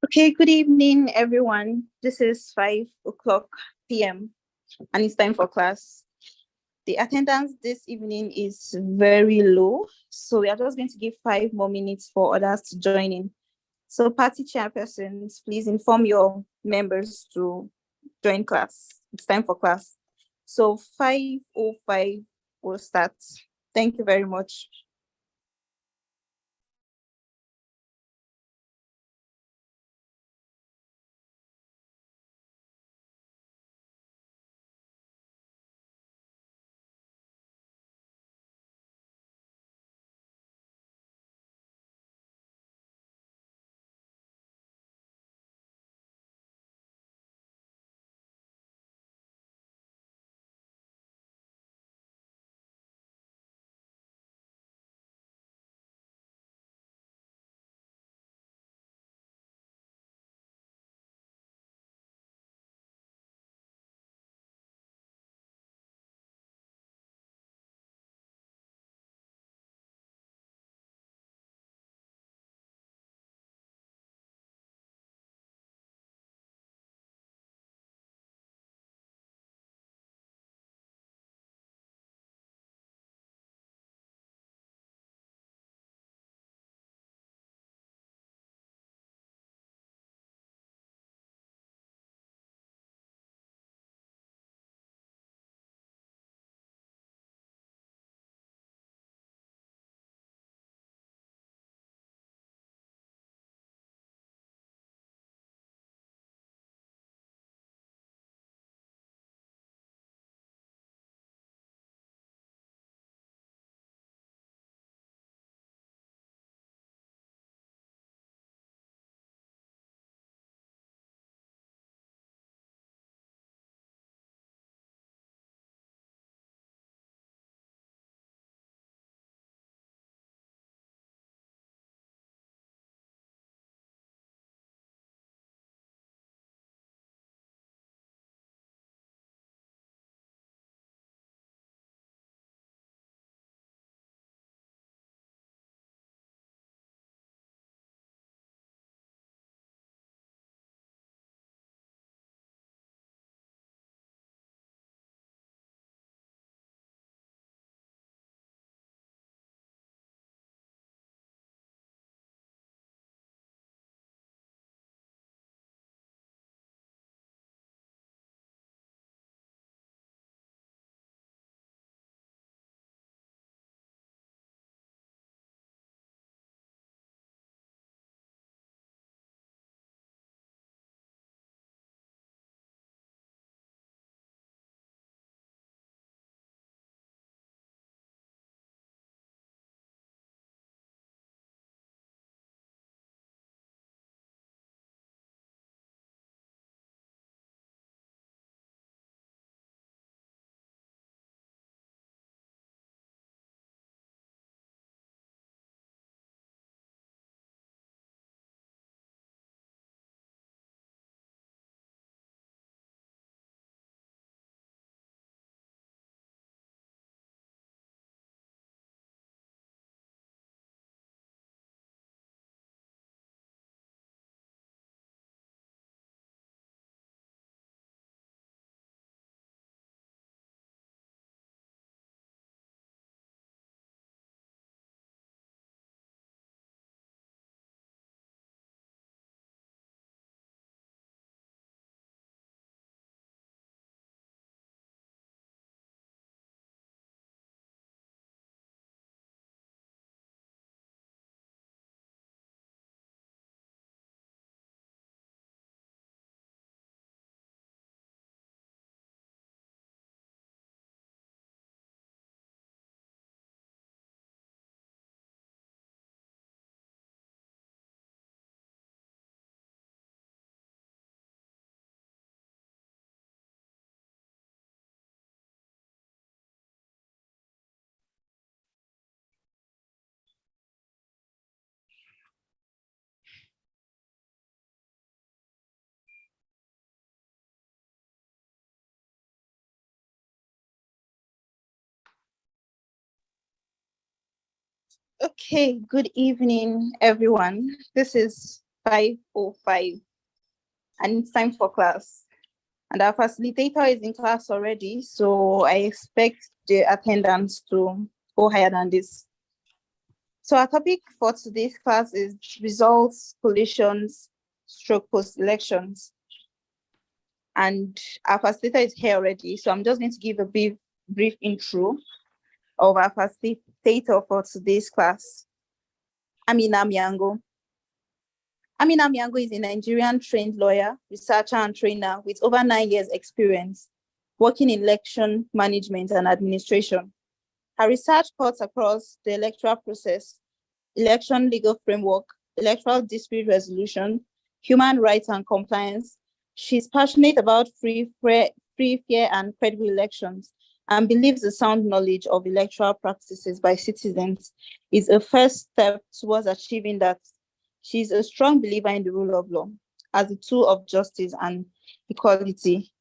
Okay, good evening, everyone. This is 5 o'clock p.m. and it's time for class. The attendance this evening is very low, so we are just going to give 5 more minutes for others to join in. So, party chairpersons, please inform your members to join class. It's time for class. So, 5:05 will start. Thank you very much. Okay, good evening, everyone. This is 5:05 and it's time for class. And our facilitator is in class already, so I expect the attendance to go higher than this. So our topic for today's class is results, collations, stroke post-elections. And our facilitator is here already, so I'm just going to give a brief intro of our facilitator for today's class. Amina Miango. Amina Miango is a Nigerian trained lawyer, researcher, and trainer with over 9 years' experience working in election management and administration. Her research cuts across the electoral process, election legal framework, electoral dispute resolution, human rights and compliance. She's passionate about free, fair, and credible elections and believes the sound knowledge of electoral practices by citizens is a first step towards achieving that. She's a strong believer in the rule of law as a tool of justice and equality.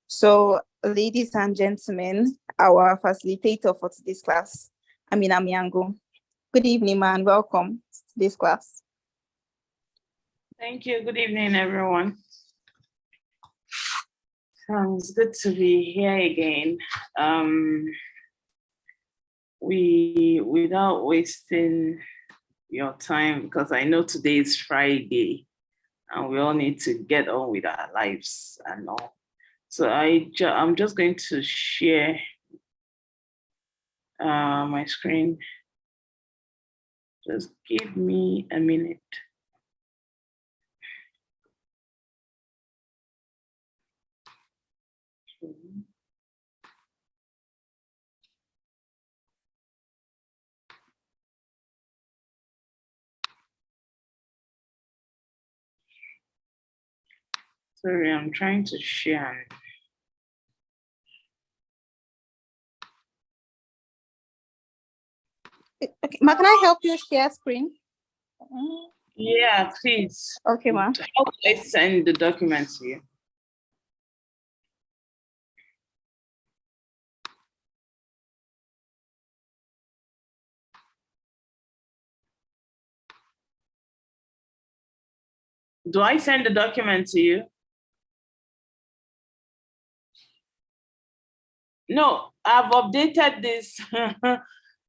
So, ladies and gentlemen, our facilitator for today's class, Amina Miango. Good evening, man. Welcome to today's class. Thank you. Good evening, everyone. Sounds good to be here again. Without wasting your time, because I know today is Friday and we all need to get on with our lives and all. So I'm just going to share my screen. Just give me a minute. Sorry, I'm trying to share. Okay, ma, can I help you share screen? Yeah, please. Okay, ma. How do I send the document to you? Do I send the document to you? No, I've updated this.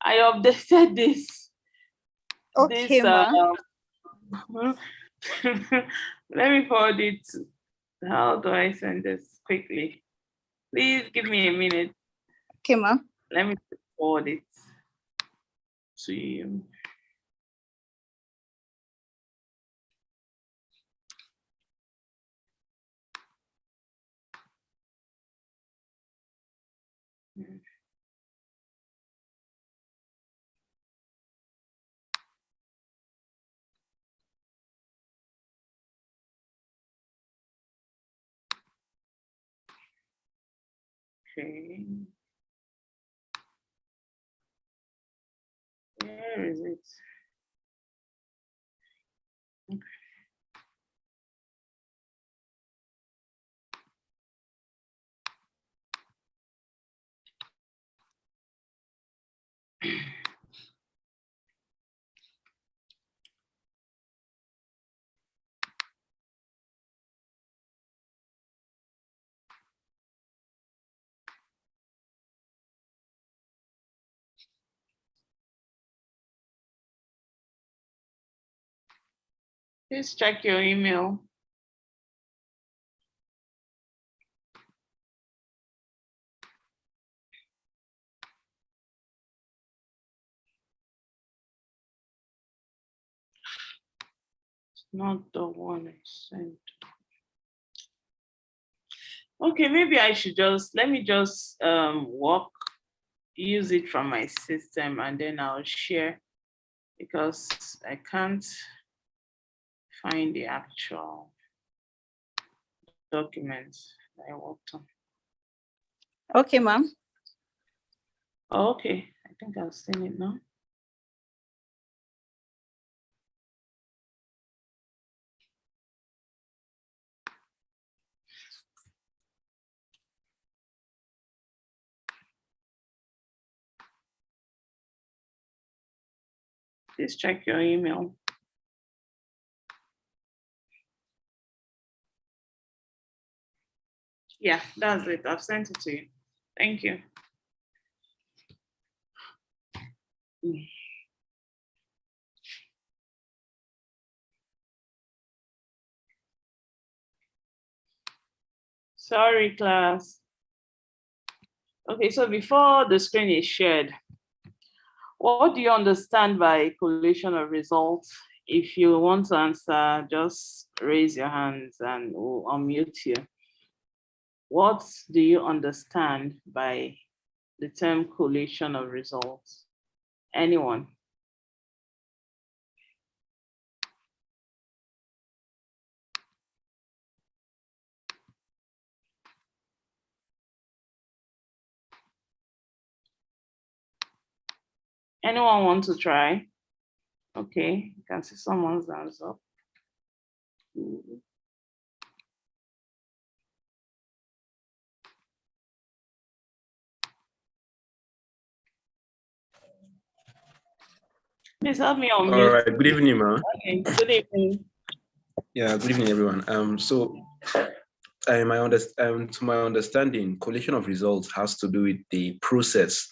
I updated this. Okay, ma. Let me forward it. How do I send this quickly? Please give me a minute. Okay, ma. Let me forward it to you. Okay. Where is it? Okay. Please check your email. It's not the one I sent. Okay, maybe I should let me just use it from my system and then I'll share because I can't find the actual documents that I worked on. Okay, ma'am. Oh, okay, I think I've seen it now. Please check your email. Yeah, that's it. I've sent it to you. Thank you. Sorry, class. Okay, so before the screen is shared, what do you understand by collation of results? If you want to answer, just raise your hands and we'll unmute you. What do you understand by the term collation of results? Anyone? Anyone want to try? Okay, you can see someone's hands up. Please help me on All mute. right, good evening, ma. Okay, good evening. Yeah, good evening, everyone. To my understanding, collation of results has to do with the process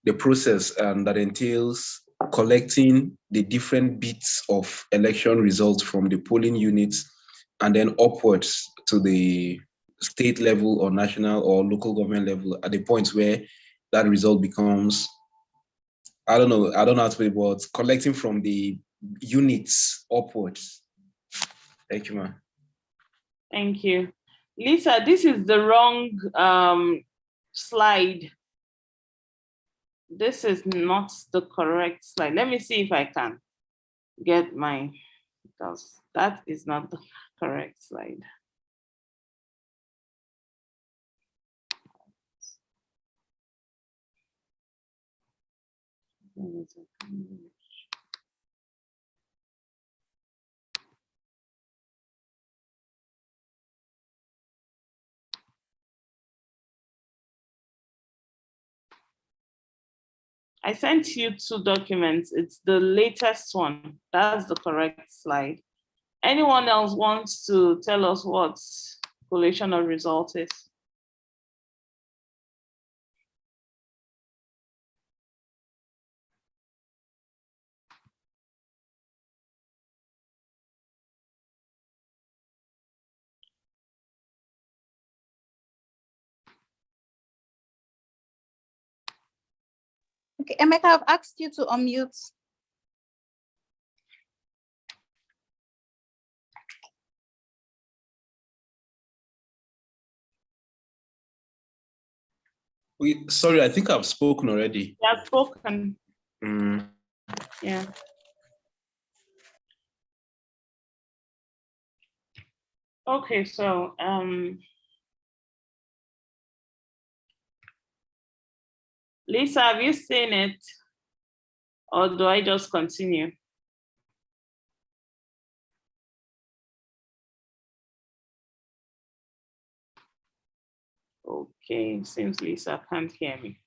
that entails collecting the different bits of election results from the polling units and then upwards to the state level or national or local government level at the point where that result becomes, I don't know how to put it, but collecting from the units upwards. Thank you, ma. Thank you. Lisa, this is the wrong slide. This is not the correct slide. Let me see if I can get mine, because that is not the correct slide. I sent you 2 documents. It's the latest one. That's the correct slide. Anyone else wants to tell us what collation of results is? Okay, Emeka, I've asked you to unmute. Sorry, I think I've spoken already. You have spoken. Mm. Yeah. Okay, so Lisa, have you seen it? Or do I just continue? Okay, seems Lisa can't hear me.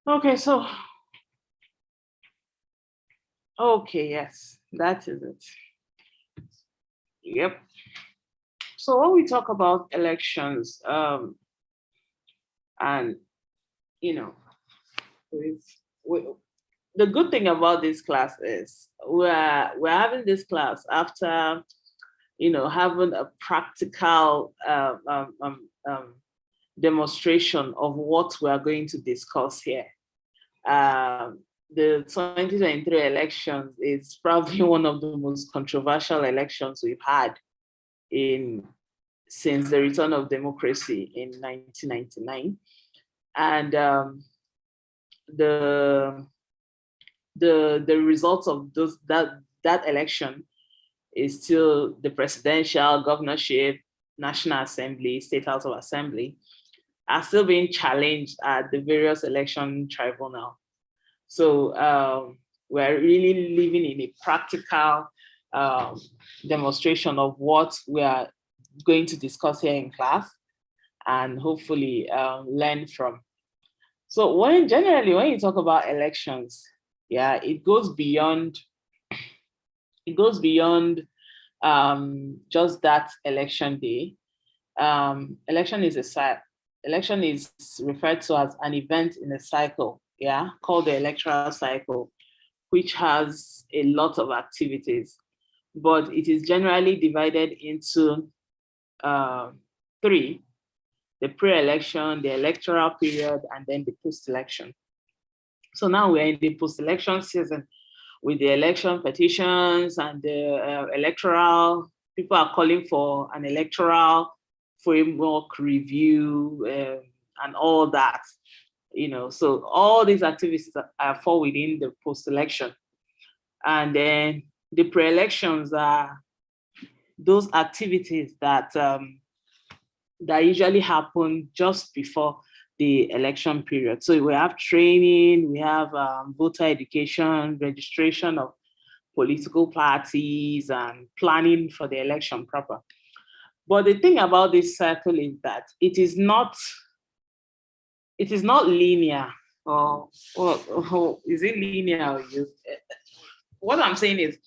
Okay, so, okay, yes, that is it. Yep. So when we talk about elections, and you know, the good thing about this class is we're having this class after having a practical demonstration of what we are going to discuss here. The 2023 elections is probably one of the most controversial elections we've had since the return of democracy in 1999. And the results of that election is still the presidential, governorship, National Assembly, State House of Assembly are still being challenged at the various election tribunal. So we're really living in a practical demonstration of what we are going to discuss here in class, and hopefully learn from. So generally when you talk about elections, yeah, it goes beyond just that election day. Election is referred to as an event in a cycle, yeah, called the electoral cycle, which has a lot of activities, but it is generally divided into three: the pre-election, the electoral period, and then the post-election. So now we're in the post-election season with the election petitions and the electoral, people are calling for an electoral framework review and all that, so all these activities fall within the post-election. And then the pre-elections are those activities that usually happen just before the election period. So we have training, we have voter education, registration of political parties, and planning for the election proper. But the thing about this cycle is that it is not linear. Or is it linear? What I'm saying is,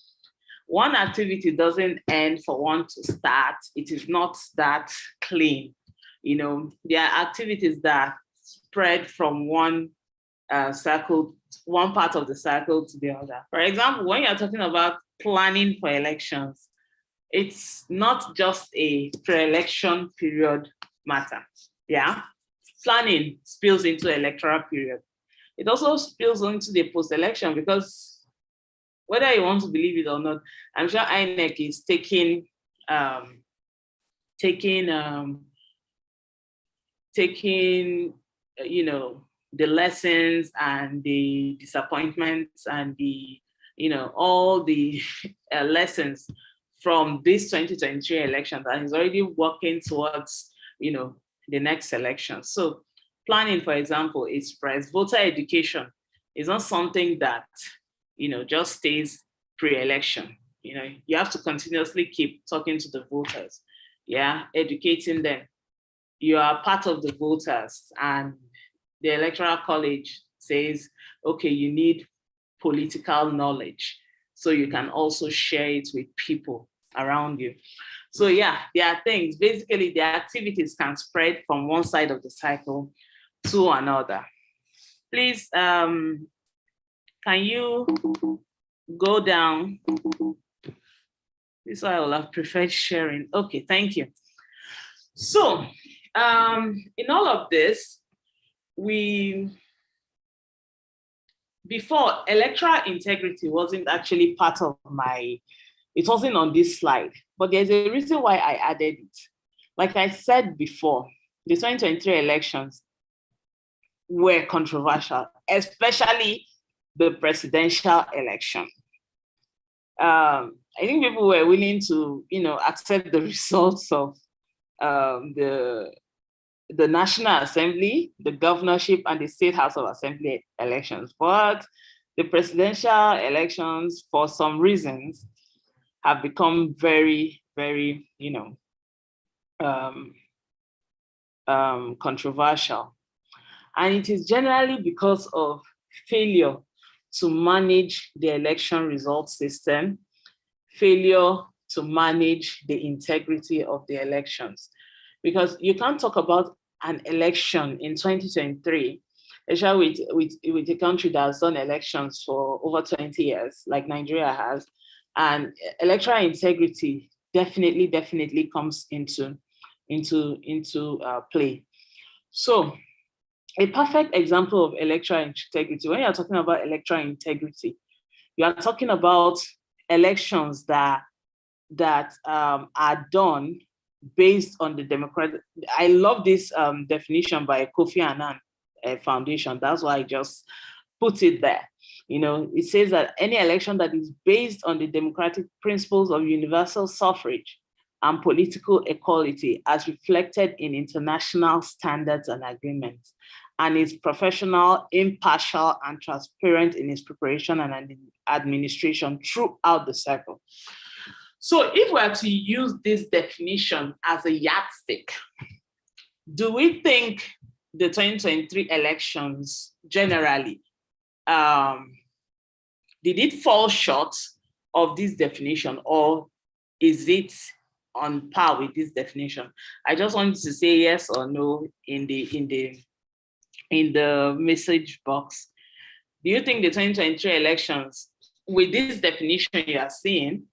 one activity doesn't end for one to start. It is not that clean. There are activities that spread from one cycle, one part of the cycle to the other. For example, when you're talking about planning for elections, it's not just a pre-election period matter. Yeah, planning spills into electoral period. It also spills into the post-election, because whether you want to believe it or not, I'm sure INEC is taking the lessons and the disappointments and all the lessons from this 2023 election, and is already working towards the next election. So planning, for example, is spreads. Voter education is not something that just stays pre-election. You have to continuously keep talking to the voters, yeah, educating them. You are part of the voters, and the Electoral College says, okay, you need political knowledge, so you can also share it with people around you. So yeah, there are things, basically the activities can spread from one side of the cycle to another. Please, can you go down? This is why I would have preferred sharing. Okay, thank you. So in all of this, before, electoral integrity wasn't actually part of it wasn't on this slide, but there's a reason why I added it. Like I said before, the 2023 elections were controversial, especially the presidential election. I think people were willing to, accept the results of the National Assembly, the governorship, and the State House of Assembly elections. But the presidential elections, for some reasons, have become very, very, controversial. And it is generally because of failure to manage the election results system, failure to manage the integrity of the elections. Because you can't talk about an election in 2023, especially with a country that has done elections for over 20 years, like Nigeria has, and electoral integrity definitely comes into play. So a perfect example of electoral integrity, when you're talking about electoral integrity, you are talking about elections that are done based on the democratic. I love this definition by Kofi Annan Foundation. That's why I just put it there. It says that any election that is based on the democratic principles of universal suffrage and political equality as reflected in international standards and agreements, and is professional, impartial, and transparent in its preparation and administration throughout the cycle. So if we are to use this definition as a yardstick, do we think the 2023 elections generally, did it fall short of this definition, or is it on par with this definition? I just want you to say yes or no in the message box. Do you think the 2023 elections, with this definition you are seeing,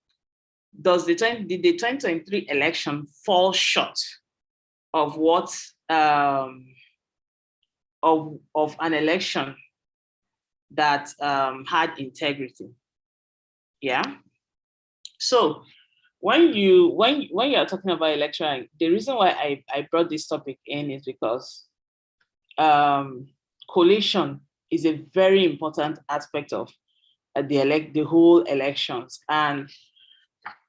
did the 2023 election fall short of what of an election that had integrity? Yeah. So when you are talking about election, the reason why I brought this topic in is because collation is a very important aspect of the whole elections, and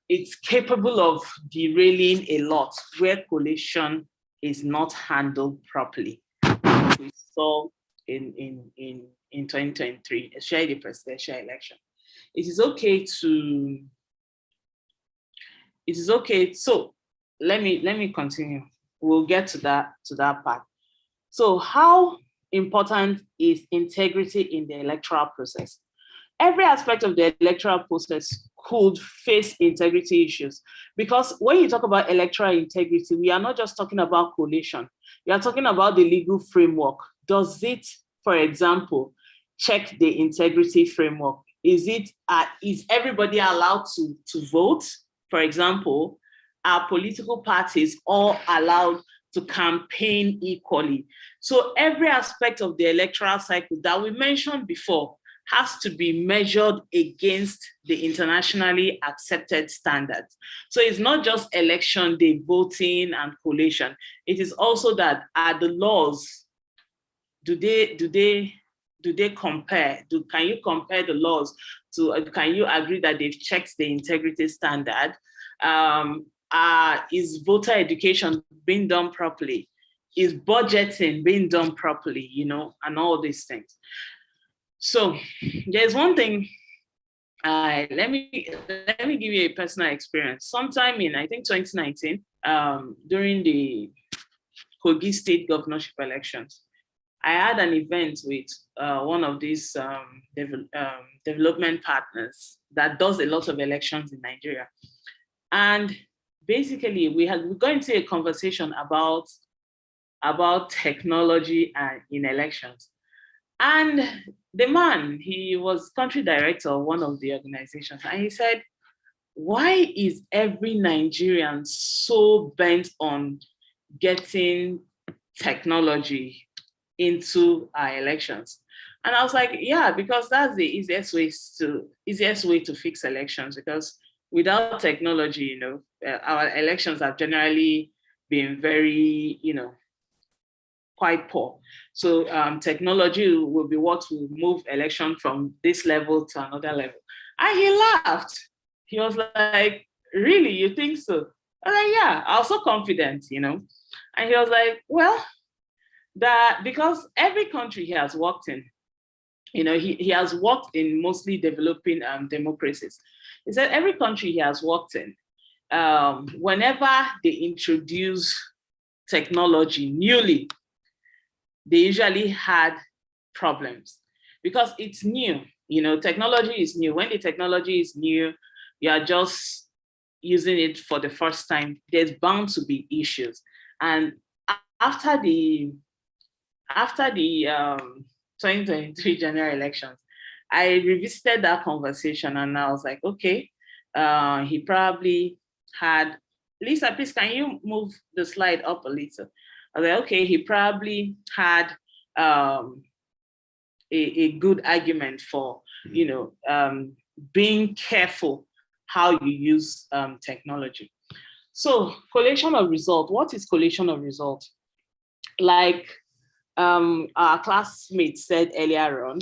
it's capable of derailing a lot where collation is not handled properly. We saw in 2023, especially the presidential election. It is okay. So let me continue. We'll get to that part. So how important is integrity in the electoral process? Every aspect of the electoral process could face integrity issues, because when you talk about electoral integrity, we are not just talking about collation. We are talking about the legal framework. Does it, for example, check the integrity framework? Is everybody allowed to vote? For example, are political parties all allowed to campaign equally? So every aspect of the electoral cycle that we mentioned before has to be measured against the internationally accepted standards. So it's not just election day voting and collation. It is also that are the laws, do they compare? Can you compare the laws to? Can you agree that they've checked the integrity standard? Is voter education being done properly? Is budgeting being done properly? And all these things. So there's one thing. Let me give you a personal experience. Sometime in, I think, 2019, during the Kogi State governorship elections, I had an event with one of these development partners that does a lot of elections in Nigeria, and basically we got into a conversation about technology and in elections. And the man, he was country director of one of the organizations, and he said, why is every Nigerian so bent on getting technology into our elections? And I was like, yeah, because that's the easiest way to fix elections, because without technology, our elections have generally been very, quite poor. So technology will be what will move election from this level to another level. And he laughed. He was like, really, you think so? I was like, yeah, I was so confident, And he was like, well, because every country he has worked in, he has worked in mostly developing democracies. He said every country he has worked in, whenever they introduce technology newly, they usually had problems because it's new. Technology is new. When the technology is new, you are just using it for the first time. There's bound to be issues. And after the 2023 general elections, I revisited that conversation and I was like, okay, he probably had, Lisa, please, can you move the slide up a little? I was like, okay, he probably had a good argument for, being careful how you use technology. So collation of result, what is collation of result? Like our classmate said earlier on,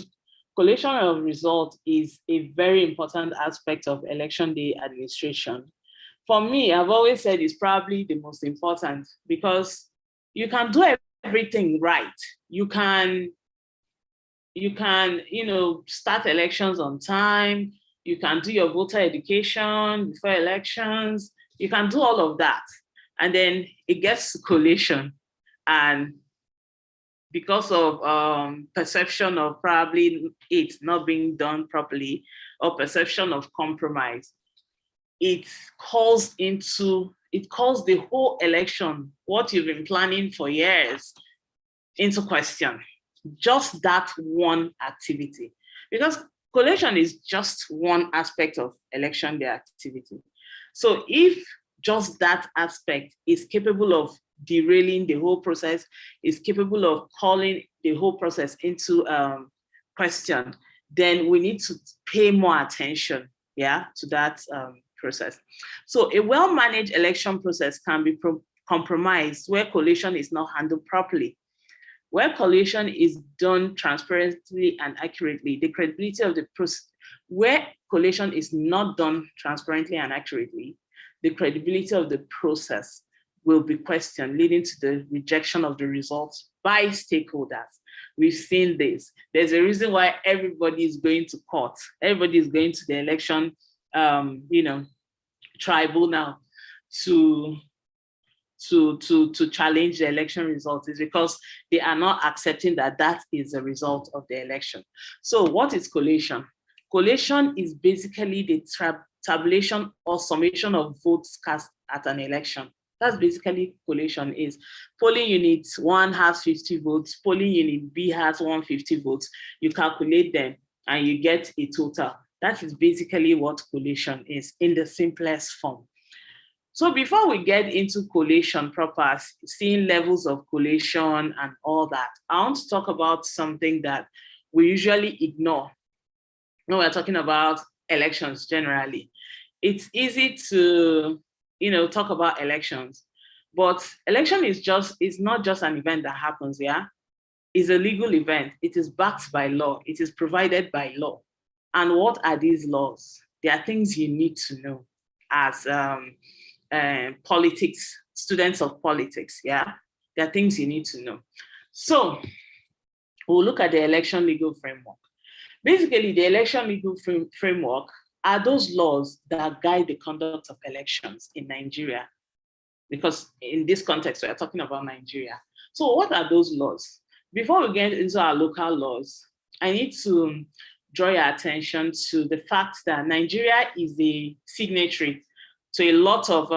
collation of result is a very important aspect of election day administration. For me, I've always said it's probably the most important, because you can do everything right. You can, start elections on time. You can do your voter education before elections. You can do all of that. And then it gets to collation. And because of perception of probably it not being done properly or perception of compromise, it calls the whole election, what you've been planning for years, into question. Just that one activity. Because collation is just one aspect of election day activity. So if just that aspect is capable of derailing the whole process, is capable of calling the whole process into question, then we need to pay more attention, to that process. So a well-managed election process can be compromised where collation is not handled properly. Where collation is done transparently and accurately, the credibility of the process, where collation is not done transparently and accurately, the credibility of the process will be questioned, leading to the rejection of the results by stakeholders. We've seen this. There's a reason why everybody is going to court. Everybody is going to the election, tribunal to challenge the election results, is because they are not accepting that that is the result of the election. So what is collation? Collation is basically the tabulation or summation of votes cast at an election. That's basically collation is. Polling unit 1 has 50 votes, polling unit B has 150 votes. You calculate them and you get a total. That is basically what collation is in the simplest form. So before we get into collation proper, seeing levels of collation and all that, I want to talk about something that we usually ignore when we're talking about elections generally. It's easy to, talk about elections, but election is not just an event that happens, It's a legal event. It is backed by law. It is provided by law. And what are these laws? There are things you need to know as politics, students of politics, There are things you need to know. So we'll look at the election legal framework. Basically, the election legal framework are those laws that guide the conduct of elections in Nigeria. Because in this context, we're talking about Nigeria. So what are those laws? Before we get into our local laws, I need to draw your attention to the fact that Nigeria is a signatory to a lot of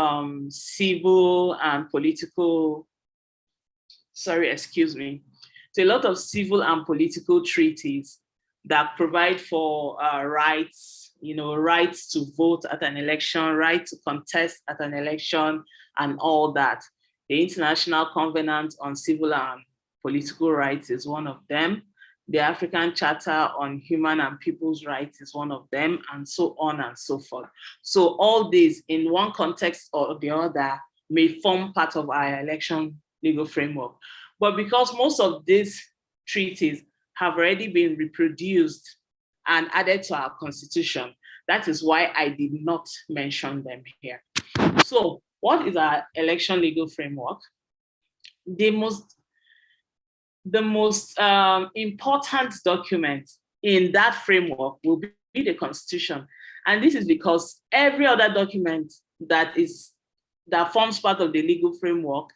civil and political, to a lot of civil and political treaties that provide for rights, rights to vote at an election, right to contest at an election, and all that. The International Covenant on Civil and Political Rights is one of them. The African Charter on Human and People's Rights is one of them, and so on and so forth. So all these, in one context or the other, may form part of our election legal framework. But because most of these treaties have already been reproduced and added to our constitution, that is why I did not mention them here. So what is our election legal framework? The most important document in that framework will be the Constitution. And this is because every other document that forms part of the legal framework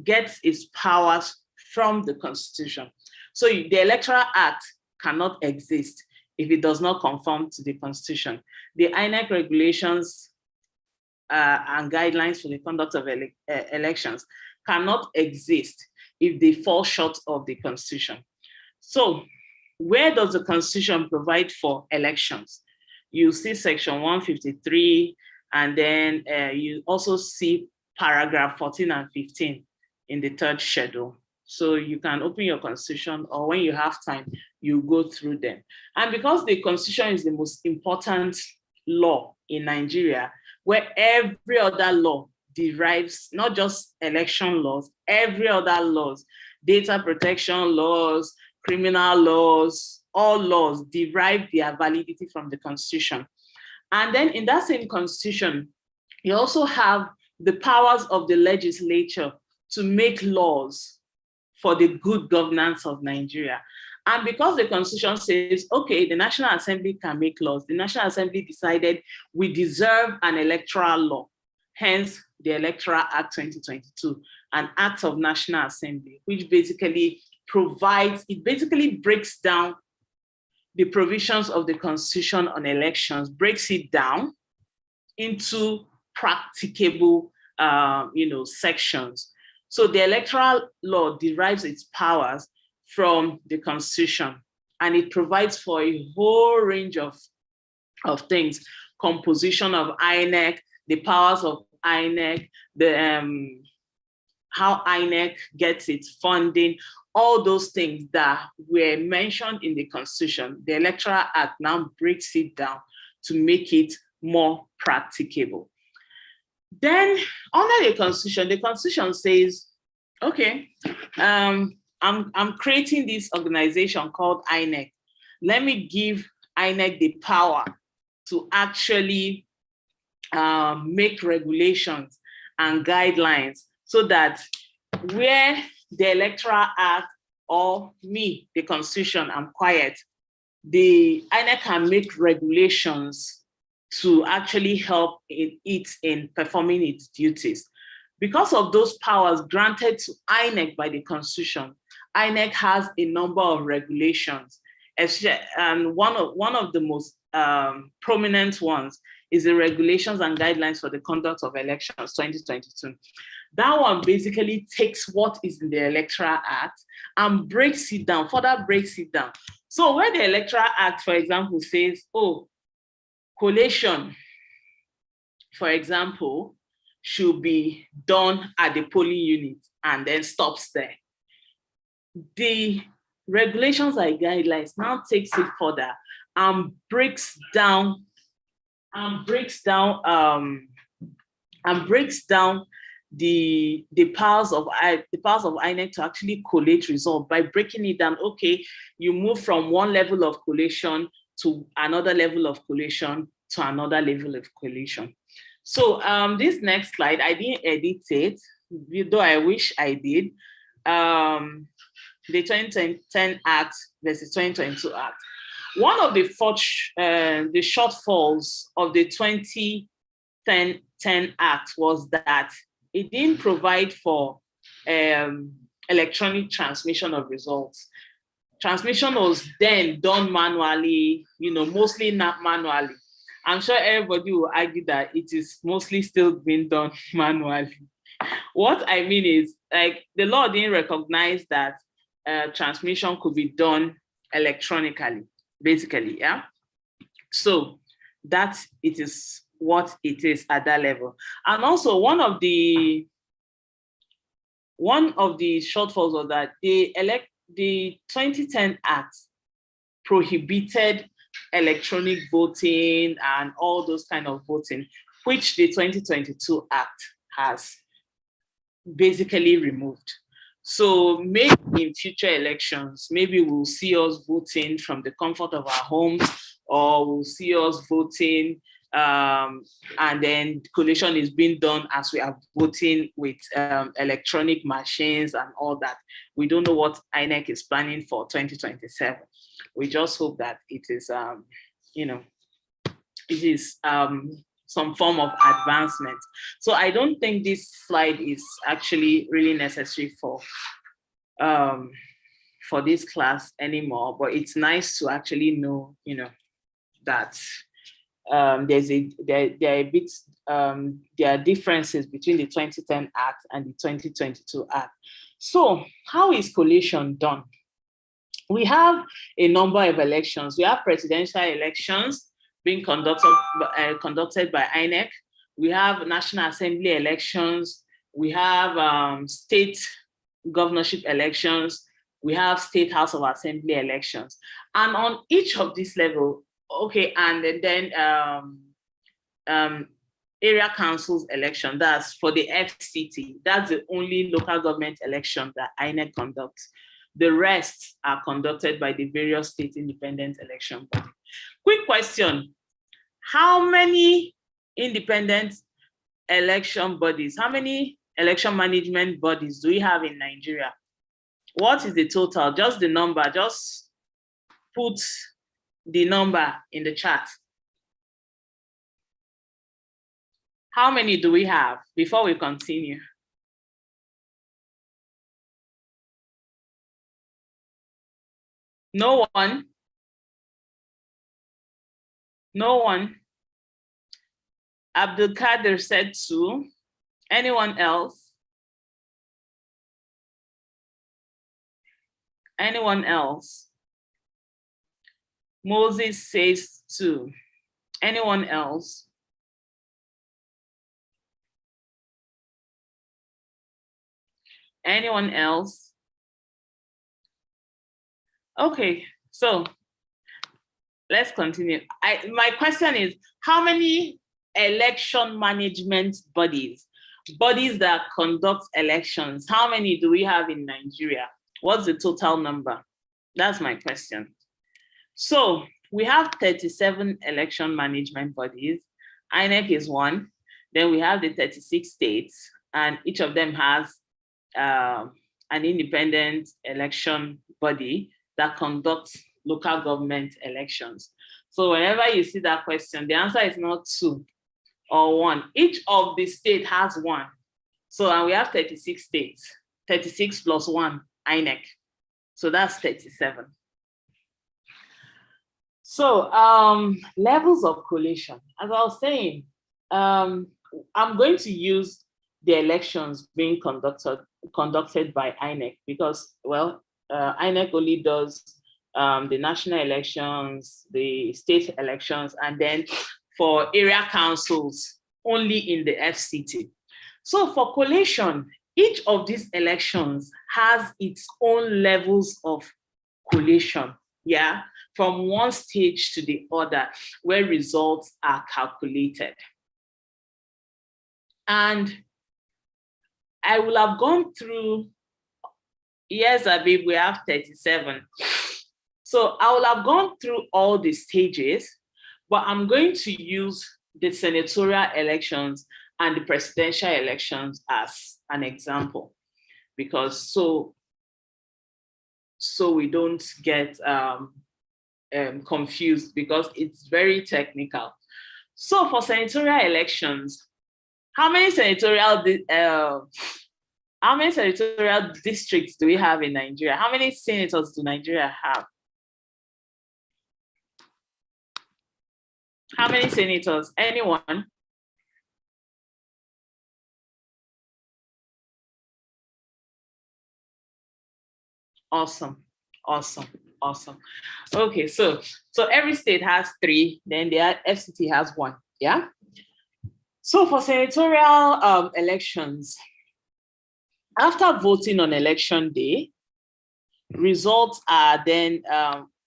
gets its powers from the Constitution. So the Electoral Act cannot exist if it does not conform to the Constitution. The INEC regulations and guidelines for the conduct of elections cannot exist if they fall short of the Constitution. So where does the Constitution provide for elections? You see section 153, and then you also see paragraph 14 and 15 in the third schedule. So you can open your Constitution, or when you have time, you go through them. And because the Constitution is the most important law in Nigeria, where every other law derives, not just election laws, every other laws, data protection laws, criminal laws, all laws derive their validity from the Constitution. And then in that same Constitution, you also have the powers of the legislature to make laws for the good governance of Nigeria. And because the Constitution says, okay, the National Assembly can make laws, the National Assembly decided we deserve an electoral law, hence the Electoral Act 2022, an act of National Assembly, which basically provides, it basically breaks down the provisions of the Constitution on elections, breaks it down into practicable sections. So the electoral law derives its powers from the Constitution, and it provides for a whole range of things: composition of INEC, the powers of INEC, the how INEC gets its funding, all those things that were mentioned in the Constitution. The Electoral Act now breaks it down to make it more practicable. Then under the Constitution says, okay, I'm creating this organization called INEC. Let me give INEC the power to actually make regulations and guidelines so that where the Electoral Act or me, the Constitution, I'm quiet, the INEC can make regulations to actually help it in performing its duties. Because of those powers granted to INEC by the Constitution, INEC has a number of regulations, and one of the most prominent ones is the Regulations and Guidelines for the Conduct of Elections 2022. That one basically takes what is in the Electoral Act and breaks it down, further breaks it down. So where the Electoral Act, for example, says, oh, collation, for example, should be done at the polling unit and then stops there. The Regulations and Guidelines now takes it further and breaks down the powers of INEC to actually collate results by breaking it down. Okay, you move from one level of collation to another level of collation to another level of collation. So this next slide, I didn't edit it, though I wish I did. The 2010 Act versus 2022 Act. One of the shortfalls of the 2010 Act was that it didn't provide for electronic transmission of results. Transmission was then done manually, mostly not manually. I'm sure everybody will argue that it is mostly still being done manually. What I mean is, like, the law didn't recognize that transmission could be done electronically, basically, yeah? So that it is what it is at that level. And also one of the shortfalls was that the 2010 Act prohibited electronic voting and all those kind of voting, which the 2022 Act has basically removed. So maybe in future elections, maybe we'll see us voting from the comfort of our homes, or we'll see us voting and then collation is being done as we are voting with electronic machines and all that. We don't know what INEC is planning for 2027. We just hope that it is, some form of advancement. So I don't think this slide is actually really necessary for this class anymore, but it's nice to actually know, that there are differences between the 2010 Act and the 2022 Act. So how is collation done? We have a number of elections. We have presidential elections being conducted by INEC. We have National Assembly elections. We have state governorship elections. We have State House of Assembly elections. And on each of these levels, okay, and then area councils election, that's for the FCT. That's the only local government election that INEC conducts. The rest are conducted by the various state independent election bodies. Quick question: how many independent election bodies, how many election management bodies do we have in Nigeria? What is the total? Just the number. Just put the number in the chat. How many do we have before we continue? No one? No one? Abdul Kader said 2. Anyone else? Anyone else? Moses says 2. Anyone else? Anyone else? Okay, so let's continue. My question is, how many election management bodies that conduct elections, how many do we have in Nigeria? What's the total number? That's my question. So we have 37 election management bodies. INEC is one. Then we have the 36 states, and each of them has an independent election body that conducts local government elections. So whenever you see that question, the answer is not 2 or 1. Each of the state has 1. So, and we have 36 states, 36 plus 1, INEC. So that's 37. So levels of collation. As I was saying, I'm going to use the elections being conducted by INEC because, well, INEC only does the national elections, the state elections, and then for area councils, only in the FCT. So for collation, each of these elections has its own levels of collation, yeah, from one stage to the other, where results are calculated. And I will have gone through, yes, Abib, we have 37. So I will have gone through all the stages, but I'm going to use the senatorial elections and the presidential elections as an example, because so we don't get confused, because it's very technical. So for senatorial elections, how many senatorial districts do we have in Nigeria? How many senators do Nigeria have? How many senators? Anyone? Awesome, awesome, awesome. Okay, so every state has 3, then the FCT has 1, yeah? So for senatorial elections, after voting on election day, results are then,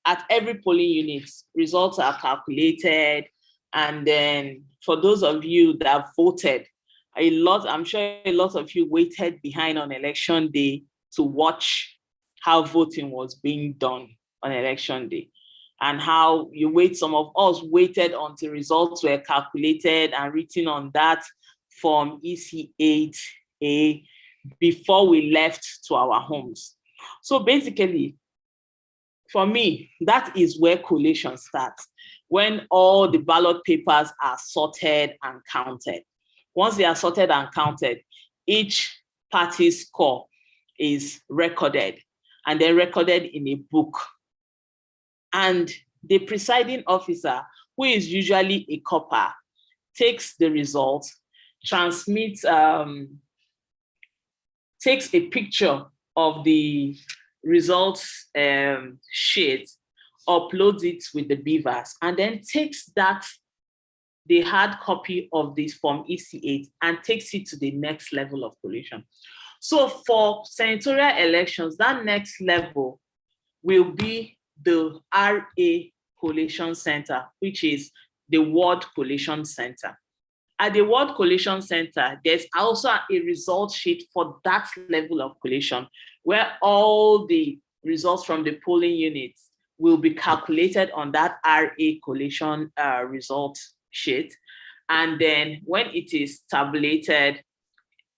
at every polling unit, results are calculated. And then for those of you that voted, I'm sure a lot of you waited behind on election day to watch how voting was being done on election day, and how some of us waited until results were calculated and written on that form EC8A before we left to our homes. So basically, for me, that is where collation starts, when all the ballot papers are sorted and counted. Once they are sorted and counted, each party's score is recorded, and then recorded in a book. And the presiding officer, who is usually a copper, takes the results, transmits, takes a picture of the results sheet, uploads it with the beavers, and then takes the hard copy of this form EC8 and takes it to the next level of collation. So for senatorial elections, that next level will be the RA Collation Center, which is the Ward Collation Center. At the Ward Collation Center, there's also a result sheet for that level of collation, where all the results from the polling units will be calculated on that RA collation result sheet. And then when it is tabulated,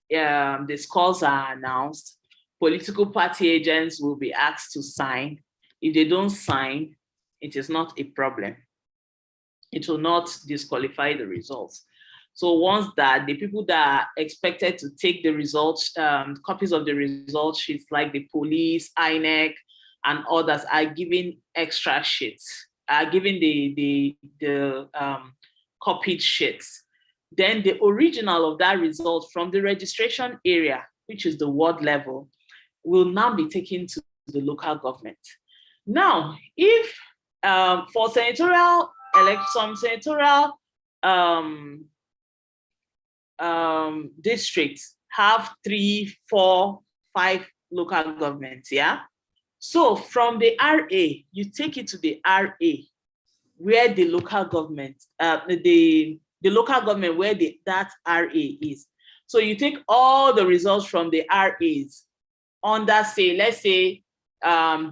the scores are announced. Political party agents will be asked to sign. If they don't sign, it is not a problem. It will not disqualify the results. So once that, the people that are expected to take the results, copies of the result sheets, like the police, INEC, and others, are given extra sheets, are given the copied sheets. Then the original of that result from the registration area, which is the ward level, will now be taken to the local government. Now, if for senatorial some senatorial districts have 3, 4, 5 local governments, yeah? So from the RA, you take it to the RA, where the local government, the local government where that RA is. So you take all the results from the RAs under, say, let's say,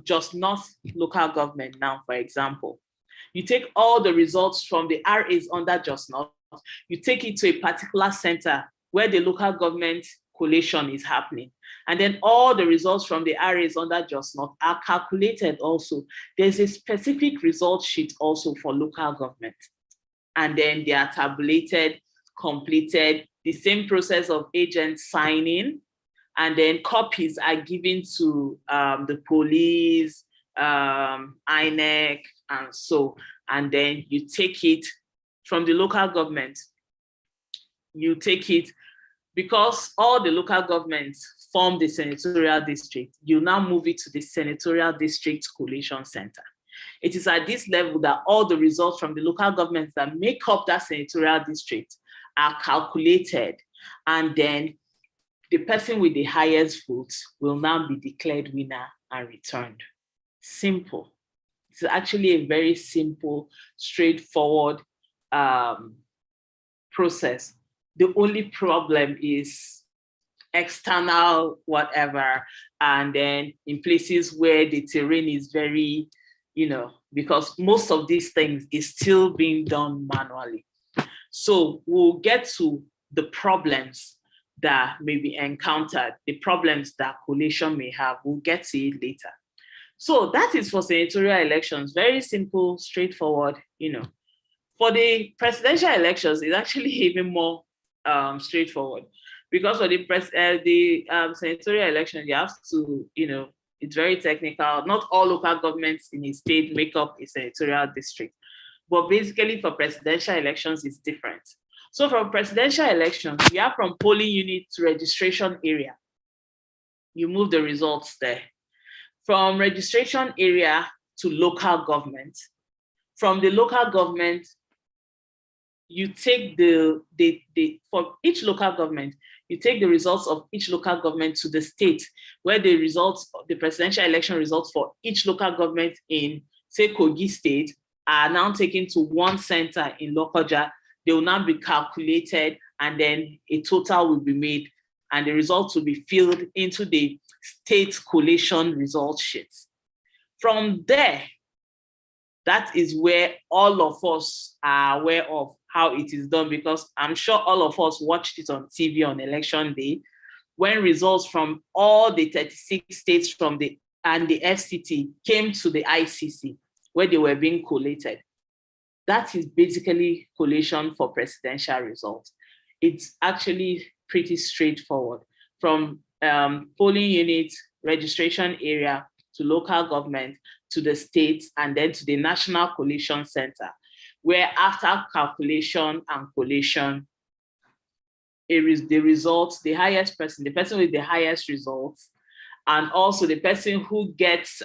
just North local government now, for example. You take all the results from the RAs under Just North, you take it to a particular center where the local government collation is happening. And then all the results from the RAs under Just North are calculated also. There's a specific result sheet also for local government. And then they are tabulated, completed, the same process of agents signing, and then copies are given to the police, INEC, and so, and then you take it from the local government. You take it, because all the local governments form the senatorial district, you now move it to the senatorial district collation center. It is at this level that all the results from the local governments that make up that senatorial district are calculated, and then the person with the highest votes will now be declared winner and returned. Simple. It's actually a very simple, straightforward process. The only problem is external whatever, and then in places where the terrain is very, because most of these things is still being done manually. So we'll get to the problems that may be encountered, the problems that collation may have. We'll get to it later. So that is for senatorial elections. Very simple, straightforward. For the presidential elections, it's actually even more straightforward, because for the senatorial election, you have to, it's very technical. Not all local governments in a state make up a senatorial district, but basically for presidential elections, it's different. So from presidential elections, you have from polling unit to registration area. You move the results there. From registration area to local government. From the local government, you take for each local government, you take the results of each local government to the state, where the results, the presidential election results for each local government in, say, Kogi State, are now taken to one center in Lokoja. They will now be calculated, and then a total will be made, and the results will be filled into the state collation result sheets. From there, that is where all of us are aware of how it is done, because I'm sure all of us watched it on TV on election day, when results from all the 36 states and the FCT came to the ICC, where they were being collated. That is basically collation for presidential results. It's actually pretty straightforward. From polling unit, registration area, to local government, to the states, and then to the National Collation Center, where after calculation and collation, it is the results, the highest person, the person with the highest results, and also the person who gets,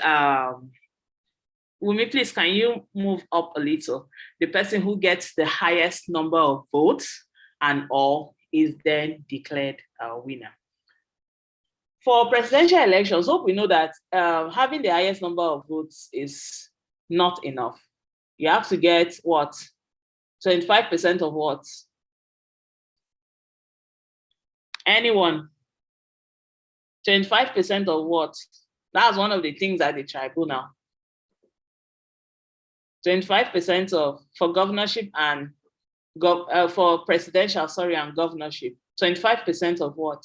Wumi, please, can you move up a little? The person who gets the highest number of votes and all is then declared a winner. For presidential elections, hope we know that having the highest number of votes is not enough. You have to get what? 25% of what? Anyone? 25% of what? That's one of the things at the tribunal. 25% of, for governorship and for presidential, sorry, and governorship. 25% of what?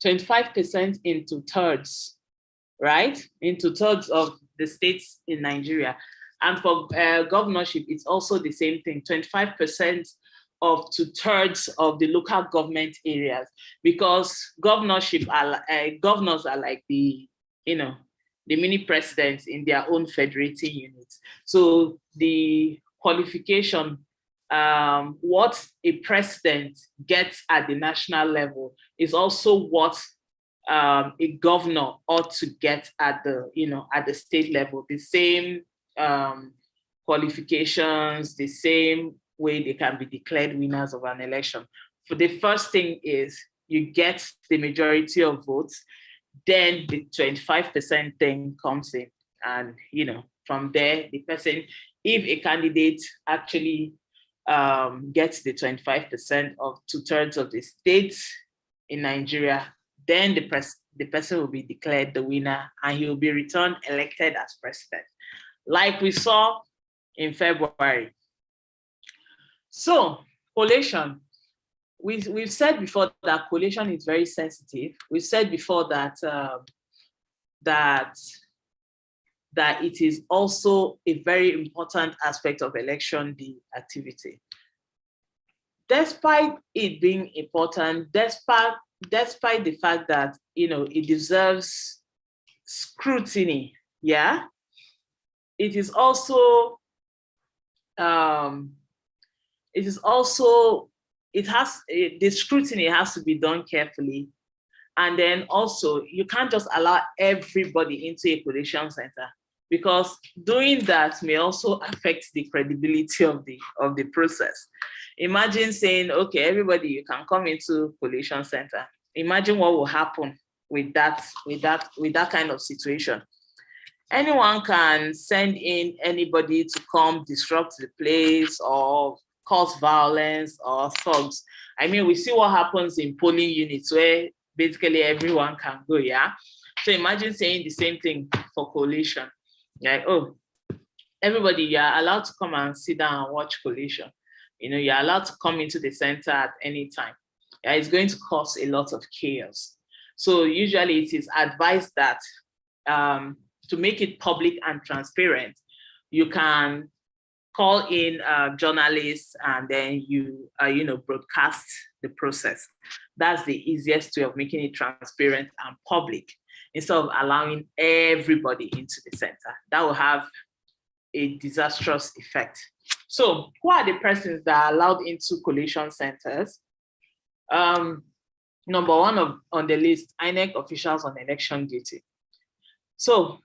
25% into thirds, right? Into thirds of the states in Nigeria. And for governorship, it's also the same thing, 25% of 2/3 of the local government areas, because governors are like the, the mini presidents in their own federating units. So the qualification, what a president gets at the national level is also what a governor ought to get at the, at the state level. The same qualifications, the same way they can be declared winners of an election. For the first thing is you get the majority of votes, then the 25% thing comes in. And, from there, the person, if a candidate actually gets the 25% of 2/3 of the states in Nigeria, then the person will be declared the winner and he will be returned elected as president, like we saw in February. So collation, we've said before that collation is very sensitive. We've said before that that it is also a very important aspect of election day activity. Despite it being important, despite the fact that it deserves scrutiny, yeah, it is also the scrutiny has to be done carefully. And then also you can't just allow everybody into a collation center, because doing that may also affect the credibility of the process. Imagine saying, okay, everybody, you can come into collation center. Imagine what will happen with that kind of situation. Anyone can send in anybody to come disrupt the place or cause violence or thugs. I mean, we see what happens in polling units where basically everyone can go, yeah? So imagine saying the same thing for collation. Like, oh, everybody, you're allowed to come and sit down and watch collation. You're allowed to come into the center at any time. Yeah, it's going to cause a lot of chaos. So usually it is advised that to make it public and transparent, you can call in journalists and then you broadcast the process. That's the easiest way of making it transparent and public, instead of allowing everybody into the center. That will have a disastrous effect. So who are the persons that are allowed into collation centers? Number one on the list, INEC officials on election duty. So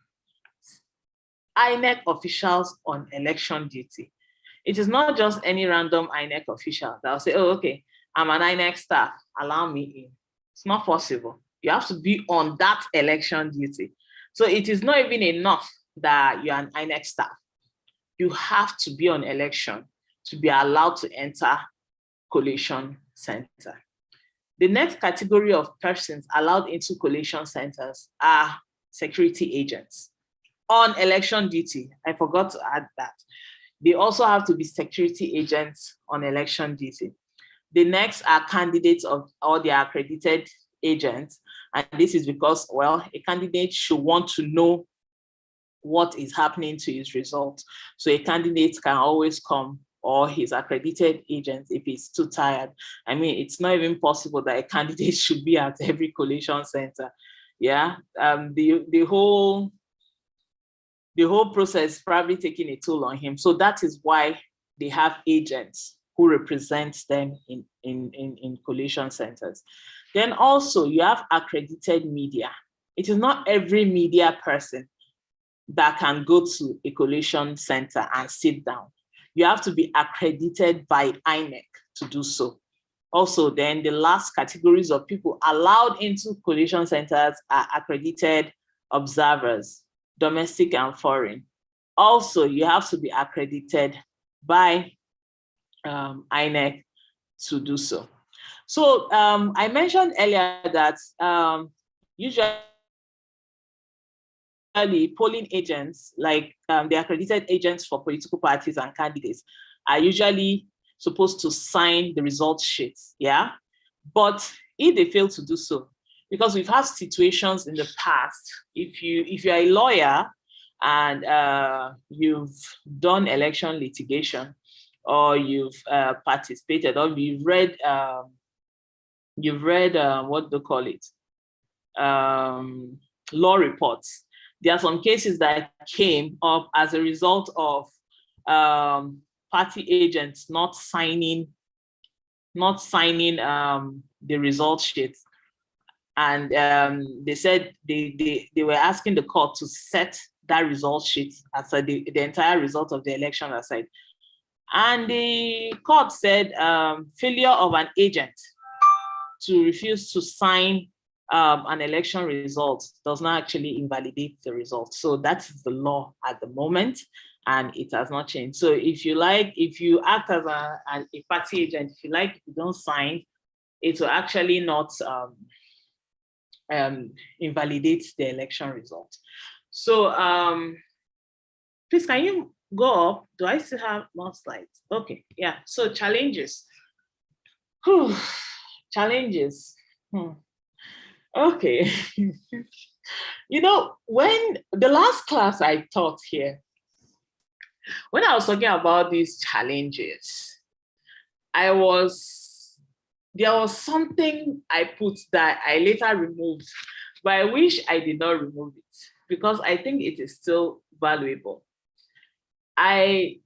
INEC officials on election duty. It is not just any random INEC official that will say, oh, okay, I'm an INEC staff, allow me in. It's not possible. You have to be on that election duty. So it is not even enough that you're an INEC staff. You have to be on election to be allowed to enter collation center. The next category of persons allowed into collation centers are security agents on election duty. I forgot to add that. They also have to be security agents on election duty. The next are candidates or their accredited agents. And this is because, well, a candidate should want to know what is happening to his results. So a candidate can always come, or his accredited agent if he's too tired. I mean, it's not even possible that a candidate should be at every collation center. Yeah, the whole process is probably taking a toll on him. So that is why they have agents who represent them in collation centers. Then also you have accredited media. It is not every media person that can go to a collation center and sit down. You have to be accredited by INEC to do so. Also, then the last categories of people allowed into collation centers are accredited observers, domestic and foreign. Also, you have to be accredited by INEC to do so. So I mentioned earlier that usually polling agents, like the accredited agents for political parties and candidates, are usually supposed to sign the results sheets, yeah? But if they fail to do so, because we've had situations in the past. If you're a lawyer and you've done election litigation, or you've participated, or you've read what do they call it, law reports. There are some cases that came up as a result of party agents not signing the result sheets. And they said they were asking the court to set that result sheet aside, the entire result of the election aside. And the court said failure of an agent to refuse to sign an election result does not actually invalidate the result. So that's the law at the moment, and it has not changed. So if you act as a party agent, if you don't sign, it will actually not invalidate the election result. So please, can you go up? Do I still have more slides? Okay, yeah. So challenges. Whew. Challenges. Okay. When the last class I taught here, when I was talking about these challenges, there was something I put that I later removed, but I wish I did not remove it because I think it is still valuable. In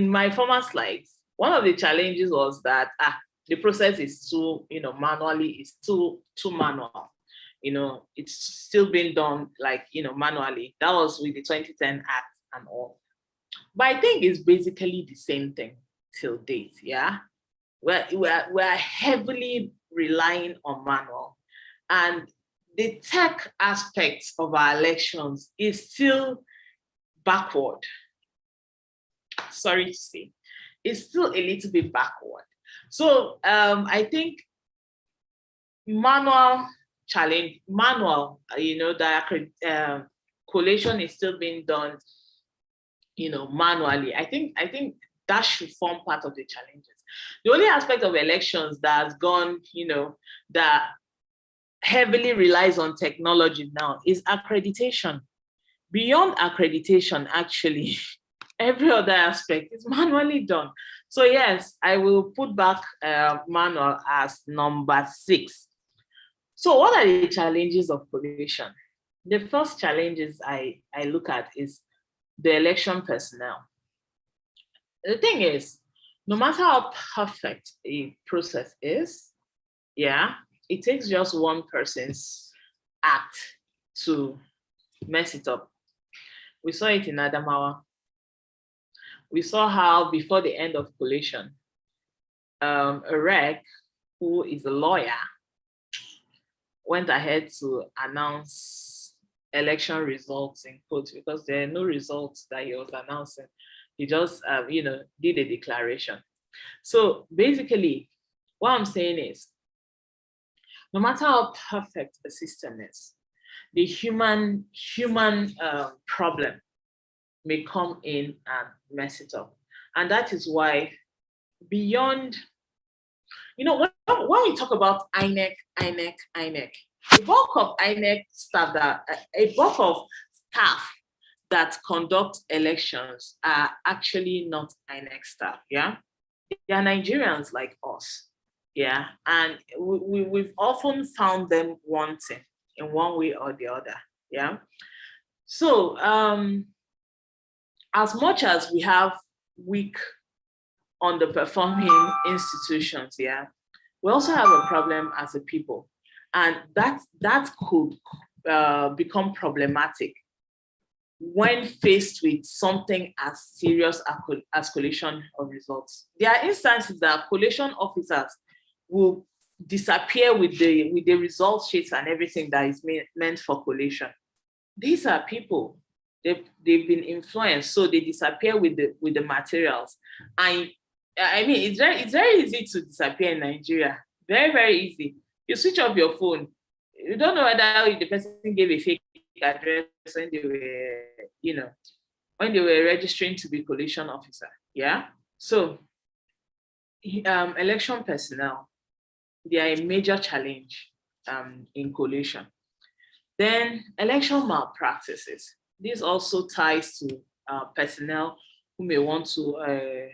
my former slides, one of the challenges was that the process is too, manually, it's too manual. It's still being done manually. That was with the 2010 Act and all. But I think it's basically the same thing till date, yeah? We're heavily relying on manual. And the tech aspect of our elections is still backward. Sorry to say, it's still a little bit backward. So I think the collation is still being done, manually. I think that should form part of the challenges. The only aspect of elections that has gone, that heavily relies on technology now is accreditation. Beyond accreditation, actually, every other aspect is manually done. So yes, I will put back manual as number 6. So what are the challenges of collation? The first challenges I look at is the election personnel. The thing is, no matter how perfect a process is, it takes just one person's act to mess it up. We saw it in Adamawa. We saw how before the end of collation, a rec who is a lawyer went ahead to announce election results in quotes because there are no results that he was announcing. He just, did a declaration. So basically, what I'm saying is, no matter how perfect a system is, the human problem may come in and mess it up. And that is why beyond, when we talk about INEC, a bulk of INEC staff that conduct elections are actually not INEC staff, yeah? They are Nigerians like us, yeah? And we've often found them wanting in one way or the other, yeah? So, as much as we have weak, underperforming institutions, yeah, we also have a problem as a people. And that could become problematic when faced with something as serious as collation of results. There are instances that collation officers will disappear with the result sheets and everything that is meant for collation. These are people. They've been influenced, so they disappear with the materials. And I mean, it's very easy to disappear in Nigeria. Very, very easy. You switch off your phone. You don't know whether the person gave a fake address when they were registering to be collation officer. Yeah. So election personnel. they are a major challenge in collation. Then election malpractices. This also ties to personnel who may want to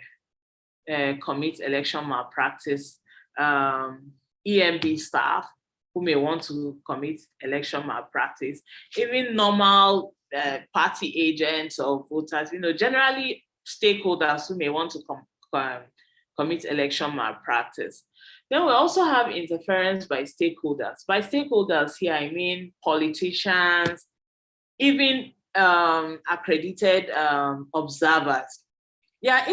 commit election malpractice, EMB staff who may want to commit election malpractice, even normal party agents or voters, generally stakeholders who may want to commit election malpractice. Then we also have interference by stakeholders. By stakeholders here, I mean politicians, even accredited observers. Yeah,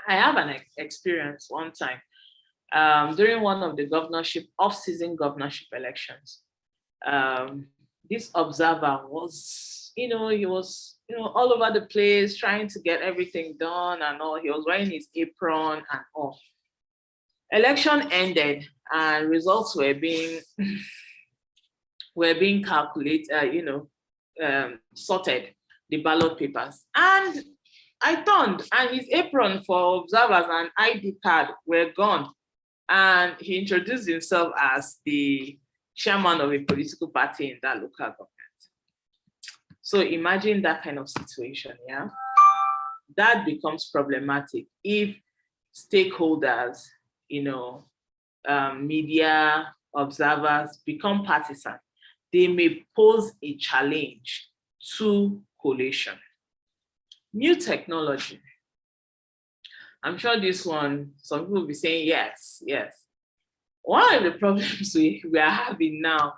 I have an experience one time during one of the off-season governorship elections. This observer was, he was, all over the place trying to get everything done and all. He was wearing his apron and all. Election ended and results were being calculated, sorted, the ballot papers. And I turned and his apron for observers and ID card were gone. And he introduced himself as the chairman of a political party in that local government. So imagine that kind of situation, yeah? That becomes problematic if stakeholders, media observers become partisan. They may pose a challenge to collation. New technology. I'm sure this one, some people will be saying yes. One of the problems we are having now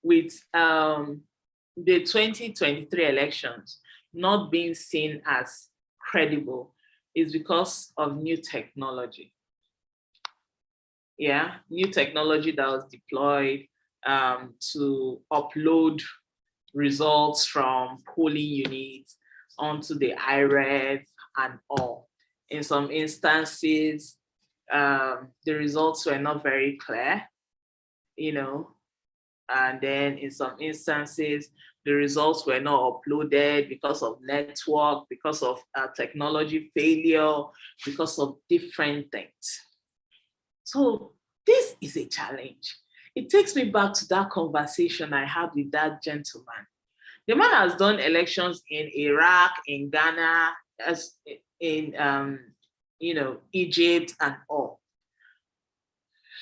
with the 2023 elections not being seen as credible is because of new technology. Yeah, new technology that was deployed to upload results from polling units onto the IRED and all. In some instances, the results were not very clear, and then in some instances, the results were not uploaded because of network, because of technology failure, because of different things. So this is a challenge. It takes me back to that conversation I had with that gentleman. The man has done elections in Iraq, in Ghana, in Egypt and all.